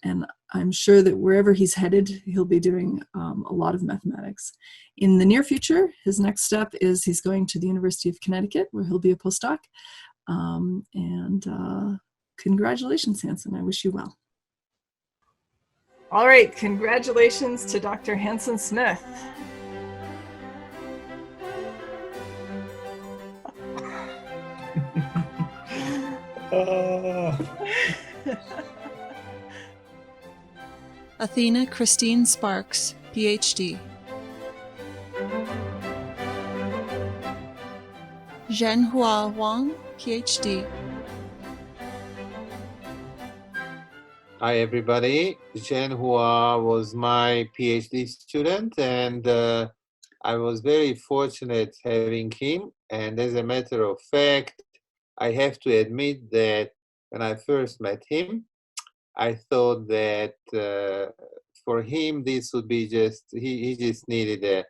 and I'm sure that wherever he's headed, he'll be doing a lot of mathematics. In the near future, his next step is he's going to the University of Connecticut, where he'll be a postdoc. Congratulations, Hanson. I wish you well. All right, congratulations to Dr. Hanson Smith. Athena Christine Sparks, PhD. Zhenhua Wang, PhD. Hi, everybody. Zhenhua was my PhD student, and I was very fortunate having him. And as a matter of fact, I have to admit that when I first met him, I thought that for him, this would be just, he just needed a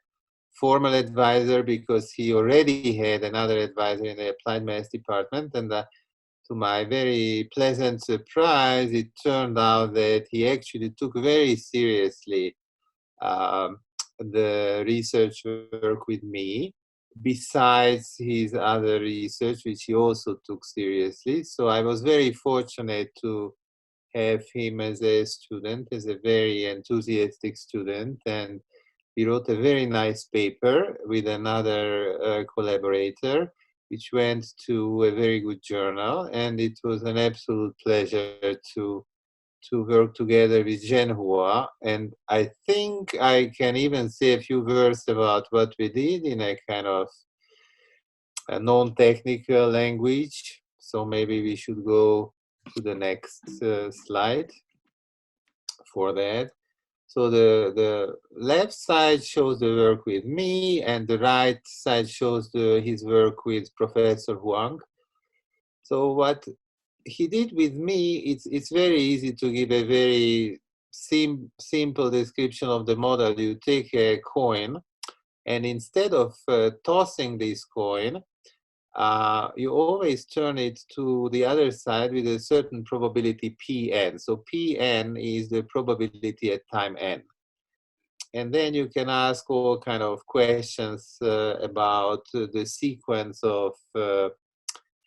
formal advisor because he already had another advisor in the applied math department. And to my very pleasant surprise, it turned out that he actually took very seriously the research work with me, besides his other research, which he also took seriously. So I was very fortunate to have him as a student, as a very enthusiastic student, and we wrote a very nice paper with another collaborator, which went to a very good journal, and it was an absolute pleasure to work together with Zhenhua. And I think I can even say a few words about what we did in a kind of a non-technical language. So maybe we should go to the next slide for that. So the left side shows the work with me, and the right side shows his work with Professor Huang. So what he did with me, it's very easy to give a very simple description of the model. You take a coin, and instead of tossing this coin, you always turn it to the other side with a certain probability Pn. So Pn is the probability at time n. And then you can ask all kind of questions about the sequence of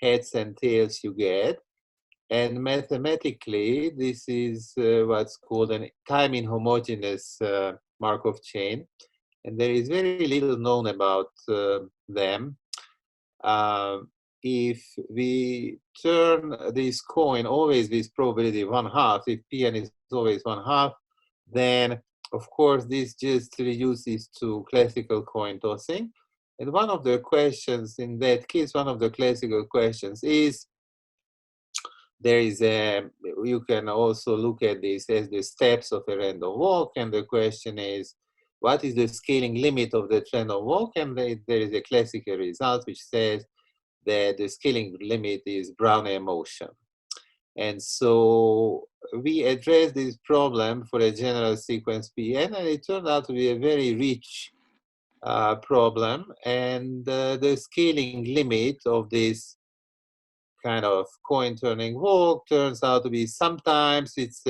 heads and tails you get. And mathematically, this is what's called a time inhomogeneous Markov chain. And there is very little known about them. If we turn this coin always with probability 1/2, if Pn is always 1/2, then of course this just reduces to classical coin tossing. And one of the questions in that case, one of the classical questions is, you can also look at this as the steps of a random walk, and the question is, what is the scaling limit of the random walk? And there is a classical result which says that the scaling limit is Brownian motion. And so we addressed this problem for a general sequence Pn, and it turned out to be a very rich problem. And the scaling limit of this kind of coin turning walk turns out to be, sometimes it's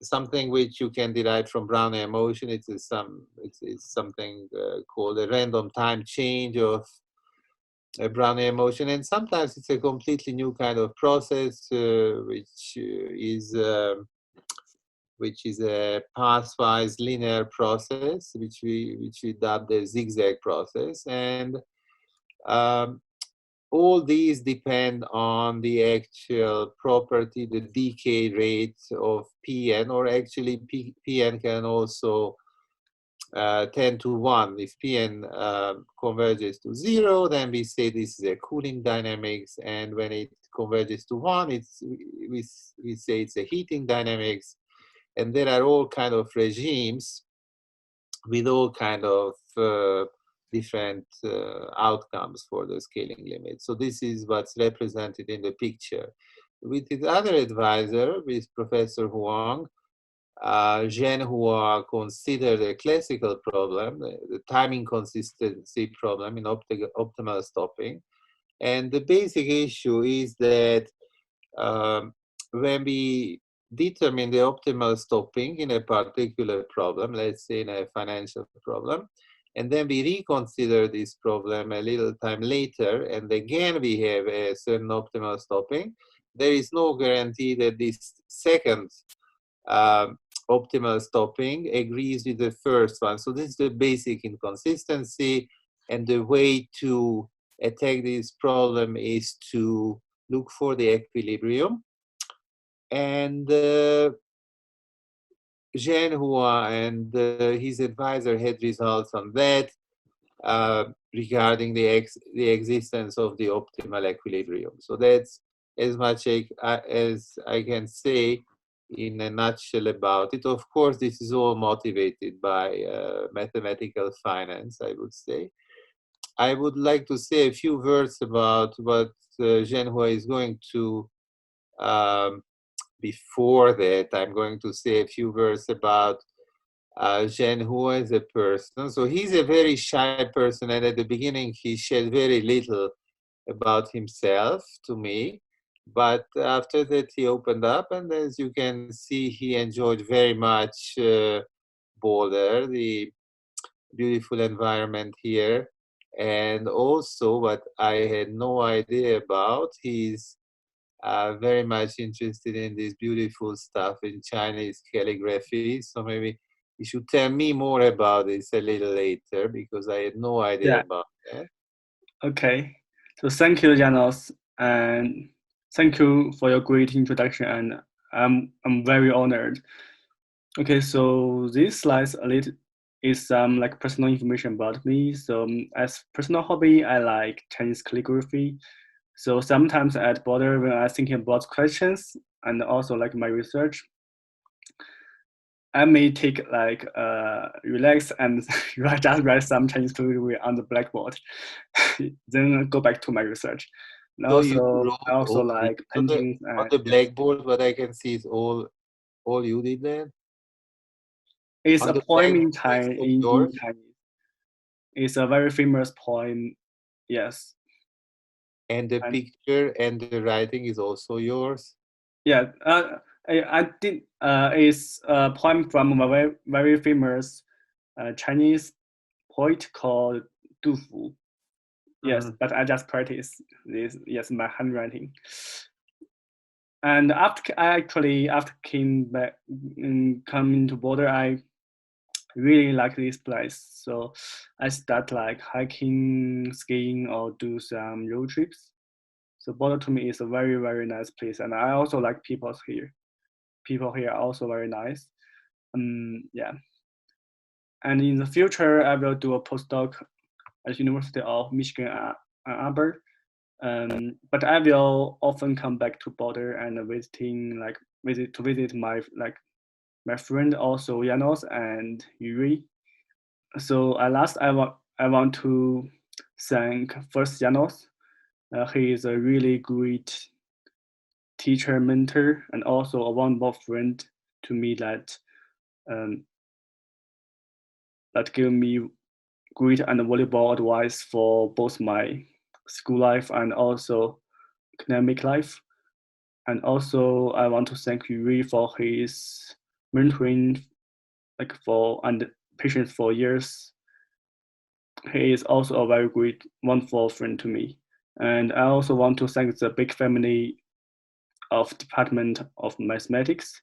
something which you can derive from Brownian motion. It's something called a random time change of a Brownian motion, and sometimes it's a completely new kind of process, which is a pathwise linear process, which we dubbed the zigzag process. And all these depend on the actual property, the decay rate of Pn, or actually Pn can also tend to 1. If Pn converges to 0, then we say this is a cooling dynamics, and when it converges to 1, we say it's a heating dynamics. And there are all kind of regimes with all kind of different outcomes for the scaling limit. So this is what's represented in the picture. With his other advisor, with Professor Huang, Zhenhua considered a classical problem, the timing consistency problem in optimal stopping. And the basic issue is that when we determine the optimal stopping in a particular problem, let's say in a financial problem, and then we reconsider this problem a little time later, and again we have a certain optimal stopping, there is no guarantee that this second optimal stopping agrees with the first one. So this is the basic inconsistency, and the way to attack this problem is to look for the equilibrium. And Zhenhua and his advisor had results on that regarding the existence of the optimal equilibrium. So that's as much as I can say in a nutshell about it. Of course, this is all motivated by mathematical finance, I would say. I would like to say a few words about what Zhenhua is going to before that. I'm going to say a few words about Zhenhua as a person. So he's a very shy person, and at the beginning he shared very little about himself to me. But after that he opened up, and as you can see, he enjoyed very much Boulder, the beautiful environment here. And also what I had no idea about, he's very much interested in this beautiful stuff in Chinese calligraphy. So maybe you should tell me more about this a little later because I had no idea about that. Okay. So thank you, Janos, and thank you for your great introduction. And I'm very honored. Okay, so this slide is some like personal information about me. So as personal hobby, I like Chinese calligraphy. So sometimes at Boulder, when I'm thinking about questions and also like my research, I may take like relax and just write some Chinese calligraphy on the blackboard, then go back to my research. And So you also, wrote I also all like this on paintings the and blackboard. What I can see is all you did there. it's On a the poem in blackboard next Chinese. to In yours, Chinese, it's a very famous poem. Yes. and the picture and the writing is also yours. Yeah, I did. It's a poem from a very, very famous Chinese poet called Du Fu. Yes, but I just practice this. Yes, my handwriting. And after came back, coming to Boulder, I really like this place. So I start like hiking, skiing, or do some road trips. So Boulder to me is a very, very nice place, and I also like people here. People here are also very nice. Yeah. And in the future, I will do a postdoc at University of Michigan Ann Arbor. But I will often come back to Boulder and visit my friend also Janos and Yuri. So at last I want to thank first Janos. He is a really great teacher, mentor, and also a wonderful friend to me that gave me great and valuable advice for both my school life and also academic life. And also I want to thank Yuri for his mentoring and patience for years. He is also a very great, wonderful friend to me. And I also want to thank the big family of Department of Mathematics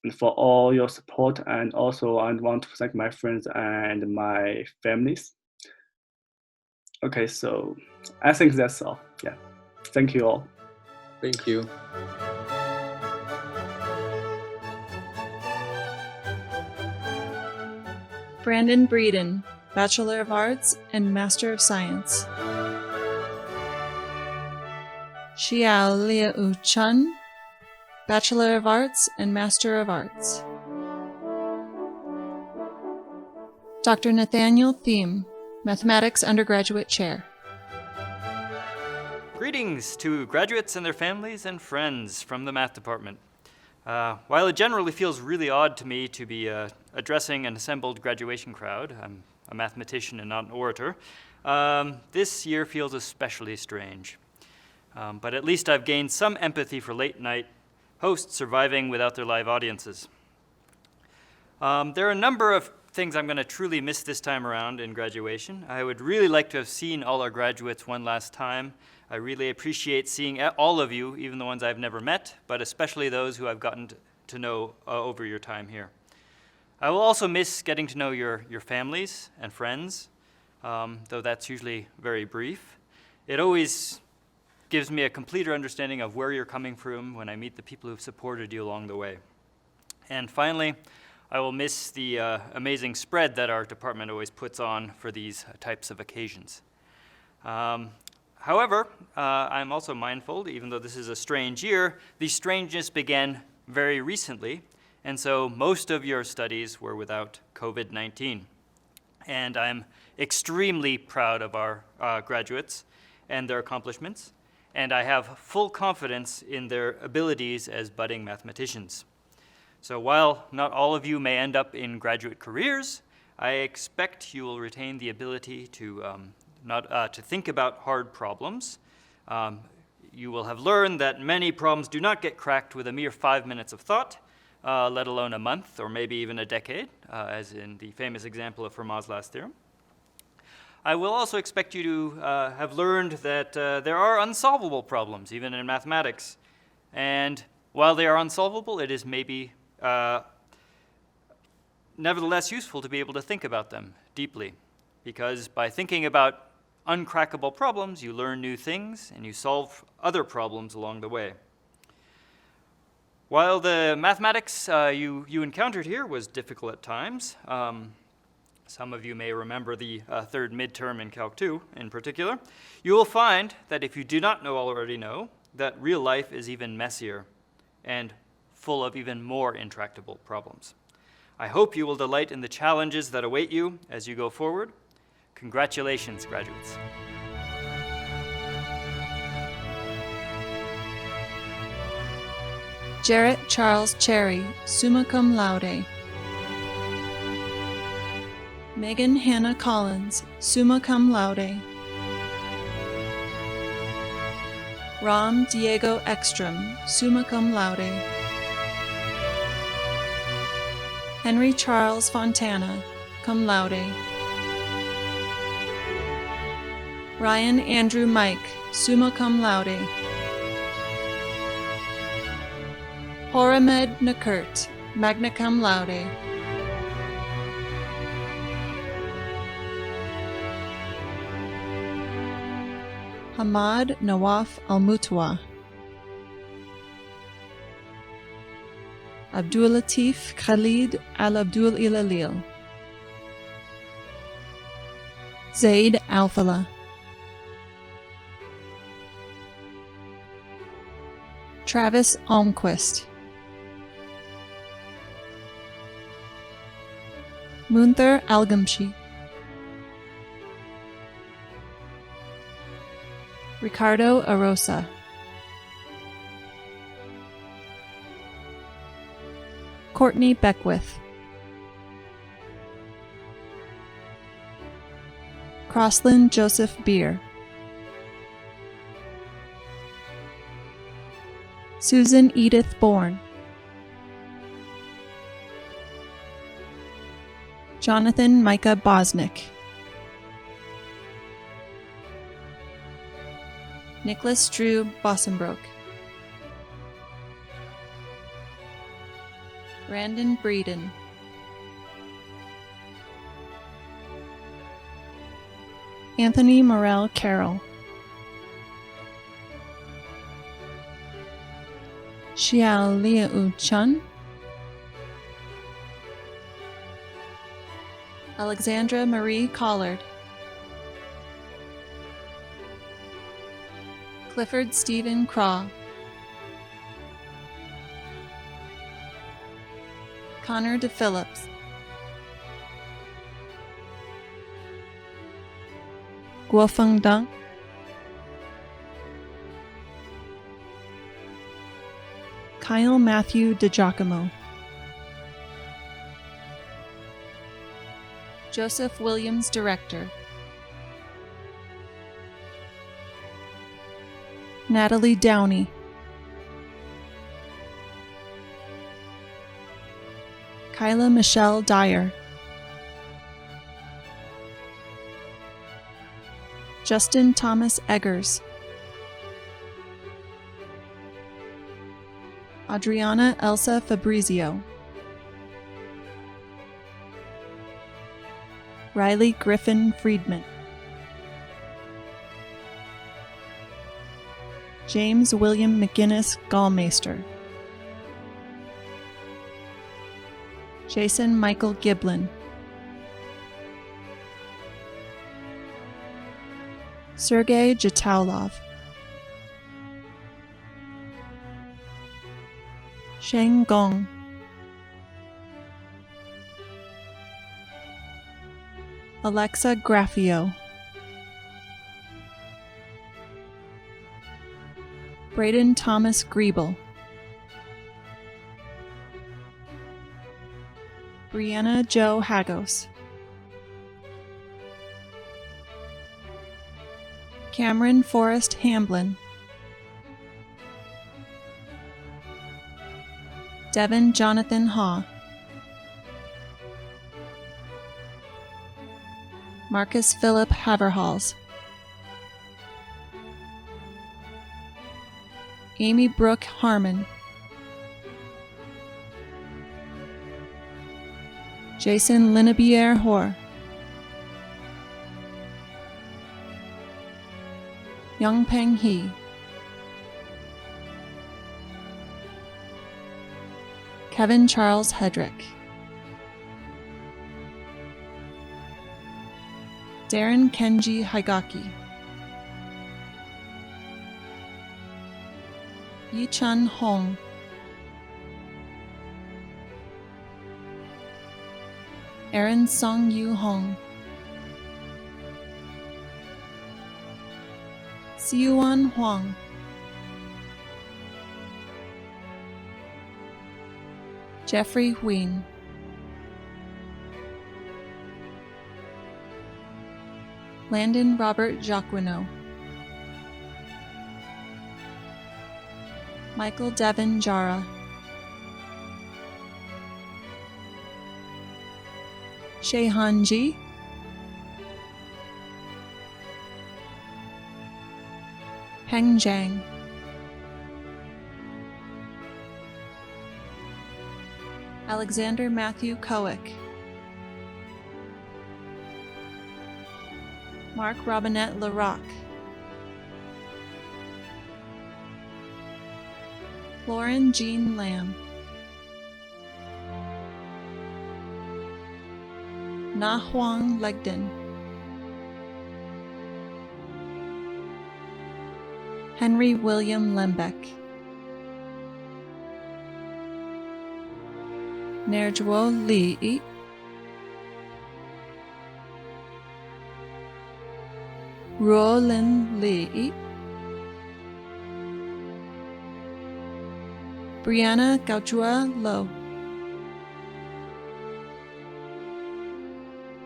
and for all your support. And also I want to thank my friends and my families. Okay, so I think that's all. Yeah. Thank you all. Thank you. Brandon Breeden, Bachelor of Arts and Master of Science. Xiao Liu Chun, Bachelor of Arts and Master of Arts. Dr. Nathaniel Thiem, Mathematics Undergraduate Chair. Greetings to graduates and their families and friends from the math department. While it generally feels really odd to me to be addressing an assembled graduation crowd, I'm a mathematician and not an orator, this year feels especially strange. But at least I've gained some empathy for late night hosts surviving without their live audiences. There are a number of things I'm going to truly miss this time around in graduation. I would really like to have seen all our graduates one last time. I really appreciate seeing all of you, even the ones I've never met, but especially those who I've gotten to know over your time here. I will also miss getting to know your families and friends, though that's usually very brief. It always gives me a completer understanding of where you're coming from when I meet the people who've supported you along the way. And finally, I will miss the amazing spread that our department always puts on for these types of occasions. However, I'm also mindful, even though this is a strange year, the strangeness began very recently, and so most of your studies were without COVID-19. And I'm extremely proud of our graduates and their accomplishments, and I have full confidence in their abilities as budding mathematicians. So while not all of you may end up in graduate careers, I expect you will retain the ability to to think about hard problems. You will have learned that many problems do not get cracked with a mere 5 minutes of thought, let alone a month or maybe even a decade, as in the famous example of Fermat's last theorem. I will also expect you to have learned that there are unsolvable problems, even in mathematics. And while they are unsolvable, it is maybe nevertheless useful to be able to think about them deeply, because by thinking about uncrackable problems, you learn new things and you solve other problems along the way. While the mathematics you encountered here was difficult at times, some of you may remember the third midterm in Calc 2 in particular, you will find that if you do not already know, that real life is even messier and full of even more intractable problems. I hope you will delight in the challenges that await you as you go forward. Congratulations, graduates. Jarrett Charles Cherry, summa cum laude. Megan Hannah Collins, summa cum laude. Ram Diego Ekstrom, summa cum laude. Henry Charles Fontana, cum laude. Ryan Andrew Mike, summa cum laude. Horamed Nakurt, magna cum laude. Hamad Nawaf Al-Mutwa. Abdul Latif Khalid Al-Abdul Ilalil. Zaid Alfala. Travis Almquist. Munther Algamshi. Ricardo Arosa. Courtney Beckwith. Crosslyn Joseph Beer. Susan Edith Bourne. Jonathan Micah Bosnick. Nicholas Drew Bossenbrook. Brandon Breeden. Anthony Morel Carroll. Xiao Liu Chun. Alexandra Marie Collard. Clifford Stephen Craw. Connor DePhillips. Guofeng Deng. Kyle Matthew DeGiacomo. Joseph Williams, Director. Natalie Downey. Kyla Michelle Dyer. Justin Thomas Eggers. Adriana Elsa Fabrizio. Riley Griffin Friedman. James William McGinnis Gallmeister. Jason Michael Giblin. Sergei Jataulov. Sheng Gong. Alexa Graffio. Braden Thomas Griebel. Brianna Jo Hagos. Cameron Forrest Hamblin. Devin Jonathan Haw. Marcus Philip Haverhals. Amy Brooke Harmon. Jason Linebier Hoare, Young Peng He, Kevin Charles Hedrick, Darren Kenji Higaki, Yi-Chun Hong, Aaron Song Yu Hong, Siuan Huang, Jeffrey Huyn, Landon Robert Jacquinot, Michael Devin Jara, Shehan Ji, Peng Zhang, Alexander Matthew Kowick, Mark Robinette Larocque, Lauren Jean Lamb, Na Huang Legden, Henry William Lembeck, Nerjuo Li, Ruolin Li, Brianna Gauchua Lo,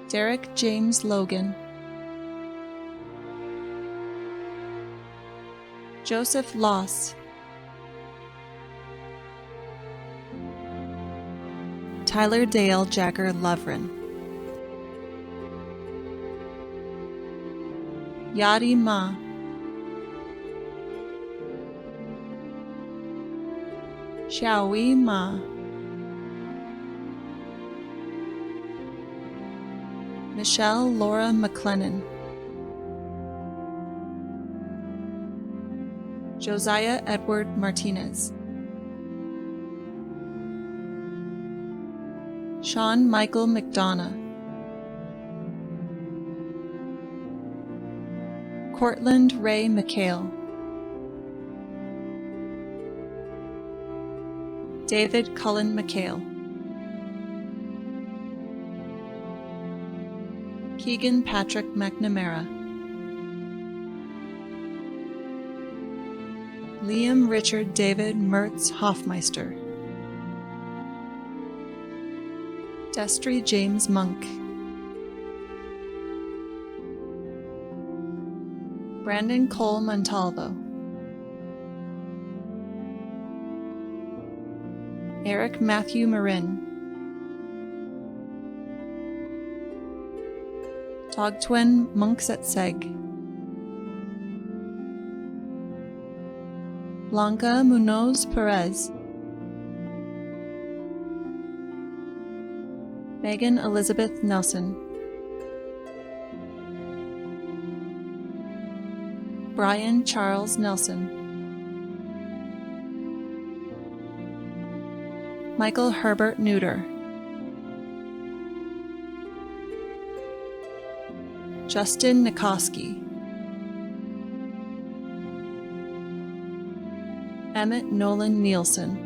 Derek James Logan, Joseph Loss, Tyler Dale Jagger Lovren, Yadi Ma, Xiaowei Ma, Michelle Laura McLennan, Josiah Edward Martinez, Sean Michael McDonough, Cortland Ray McHale, David Cullen McHale, Keegan Patrick McNamara, Liam Richard David Mertz Hoffmeister, Destry James Monk, Brandon Cole Montalvo, Eric Matthew Marin, Togtwin Monksetseg, Blanca Munoz Perez, Megan Elizabeth Nelson, Brian Charles Nelson, Michael Herbert Neuter, Justin Nikoski, Emmett Nolan Nielsen,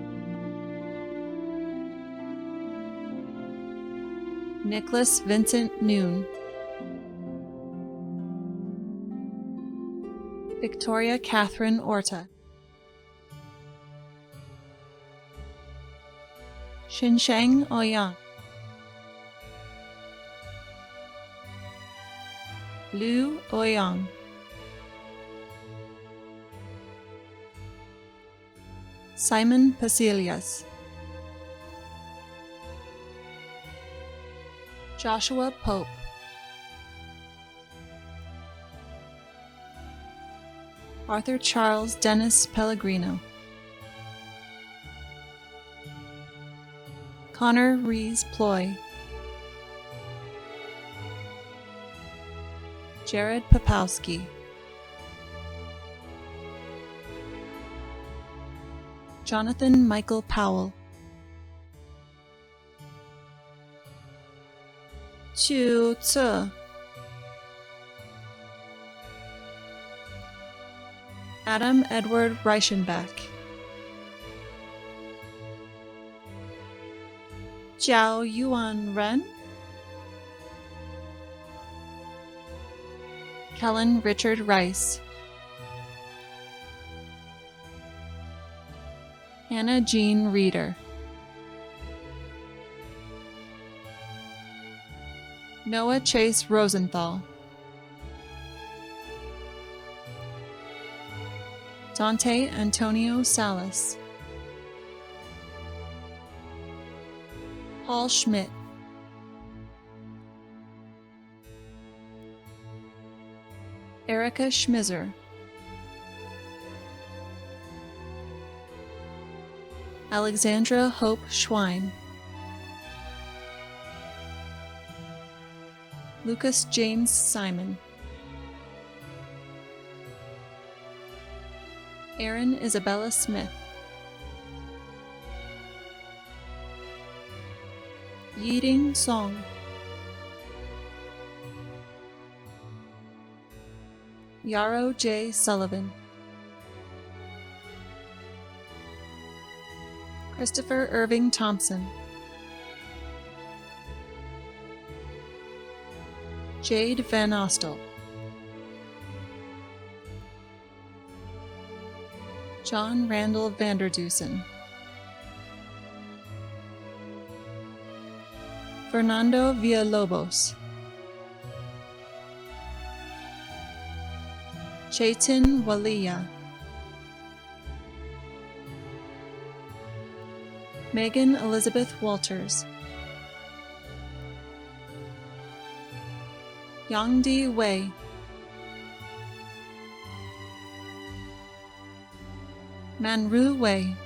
Nicholas Vincent Noon, Victoria Catherine Orta, Xinsheng Ouyang, Liu Ouyang, Simon Pasillas, Joshua Pope, Arthur Charles Dennis Pellegrino, Connor Rees Ploy, Jared Popowski, Jonathan Michael Powell, Chu Tse, Adam Edward Reichenbach, Jiao Yuan Ren, Kellen Richard Rice, Hannah Jean Reeder, Noah Chase Rosenthal, Dante Antonio Salas, Paul Schmidt, Erica Schmizer, Alexandra Hope Schwein, Lucas James Simon, Erin Isabella Smith, Yiding Song, Yarrow J. Sullivan, Christopher Irving Thompson, Jade Van Ostel, John Randall Vanderdusen, Fernando Villalobos, Chetan Walia, Megan Elizabeth Walters, Yangdi Wei, Manru Wei,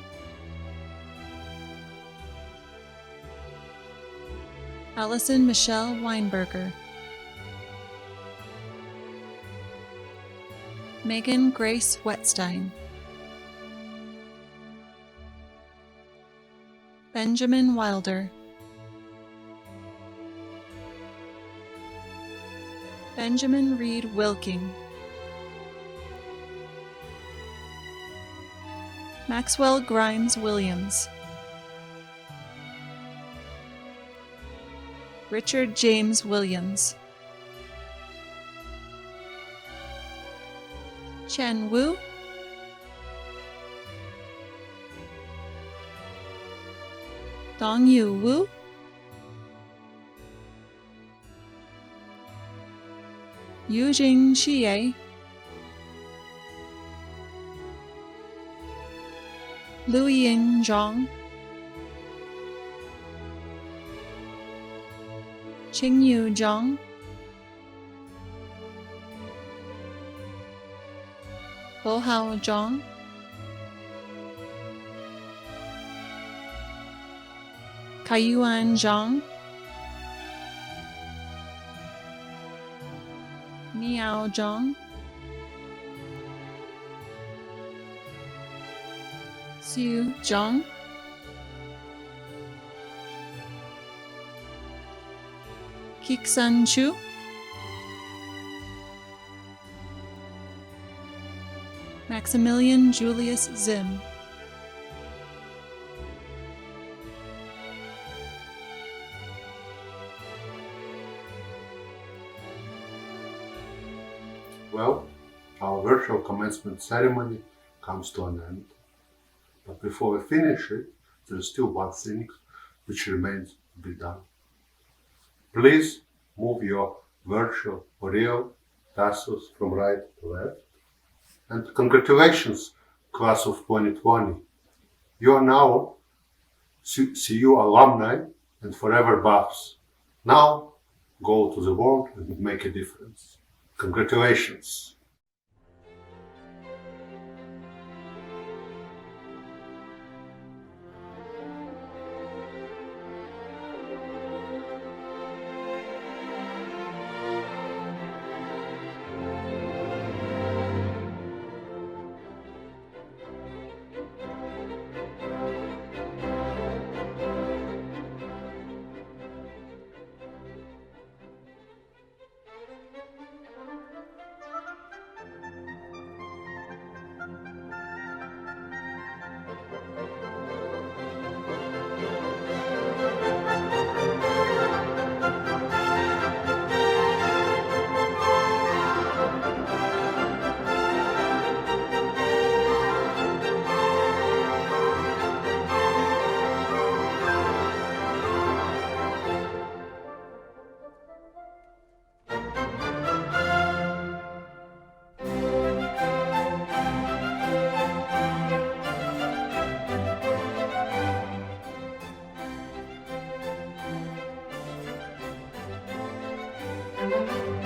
Allison Michelle Weinberger, Megan Grace Wetstein, Benjamin Wilder, Benjamin Reed Wilking, Maxwell Grimes Williams, Richard James Williams, Chen Wu, Dongyu Wu, Yujing Xie, Luiying Zhang, Qingyu Zhang, Bohao Zhang, Kaiyuan Zhang, Miao Zhang, Xu Zhang, Kixan Chu, Maximilian Julius Zim, Well, our virtual commencement ceremony comes to an end. But before we finish it, there is still one thing which remains to be done. Please move your virtual or real tassels from right to left. And congratulations, class of 2020. You are now CU alumni and forever buffs. Now go to the world and make a difference. Congratulations. you.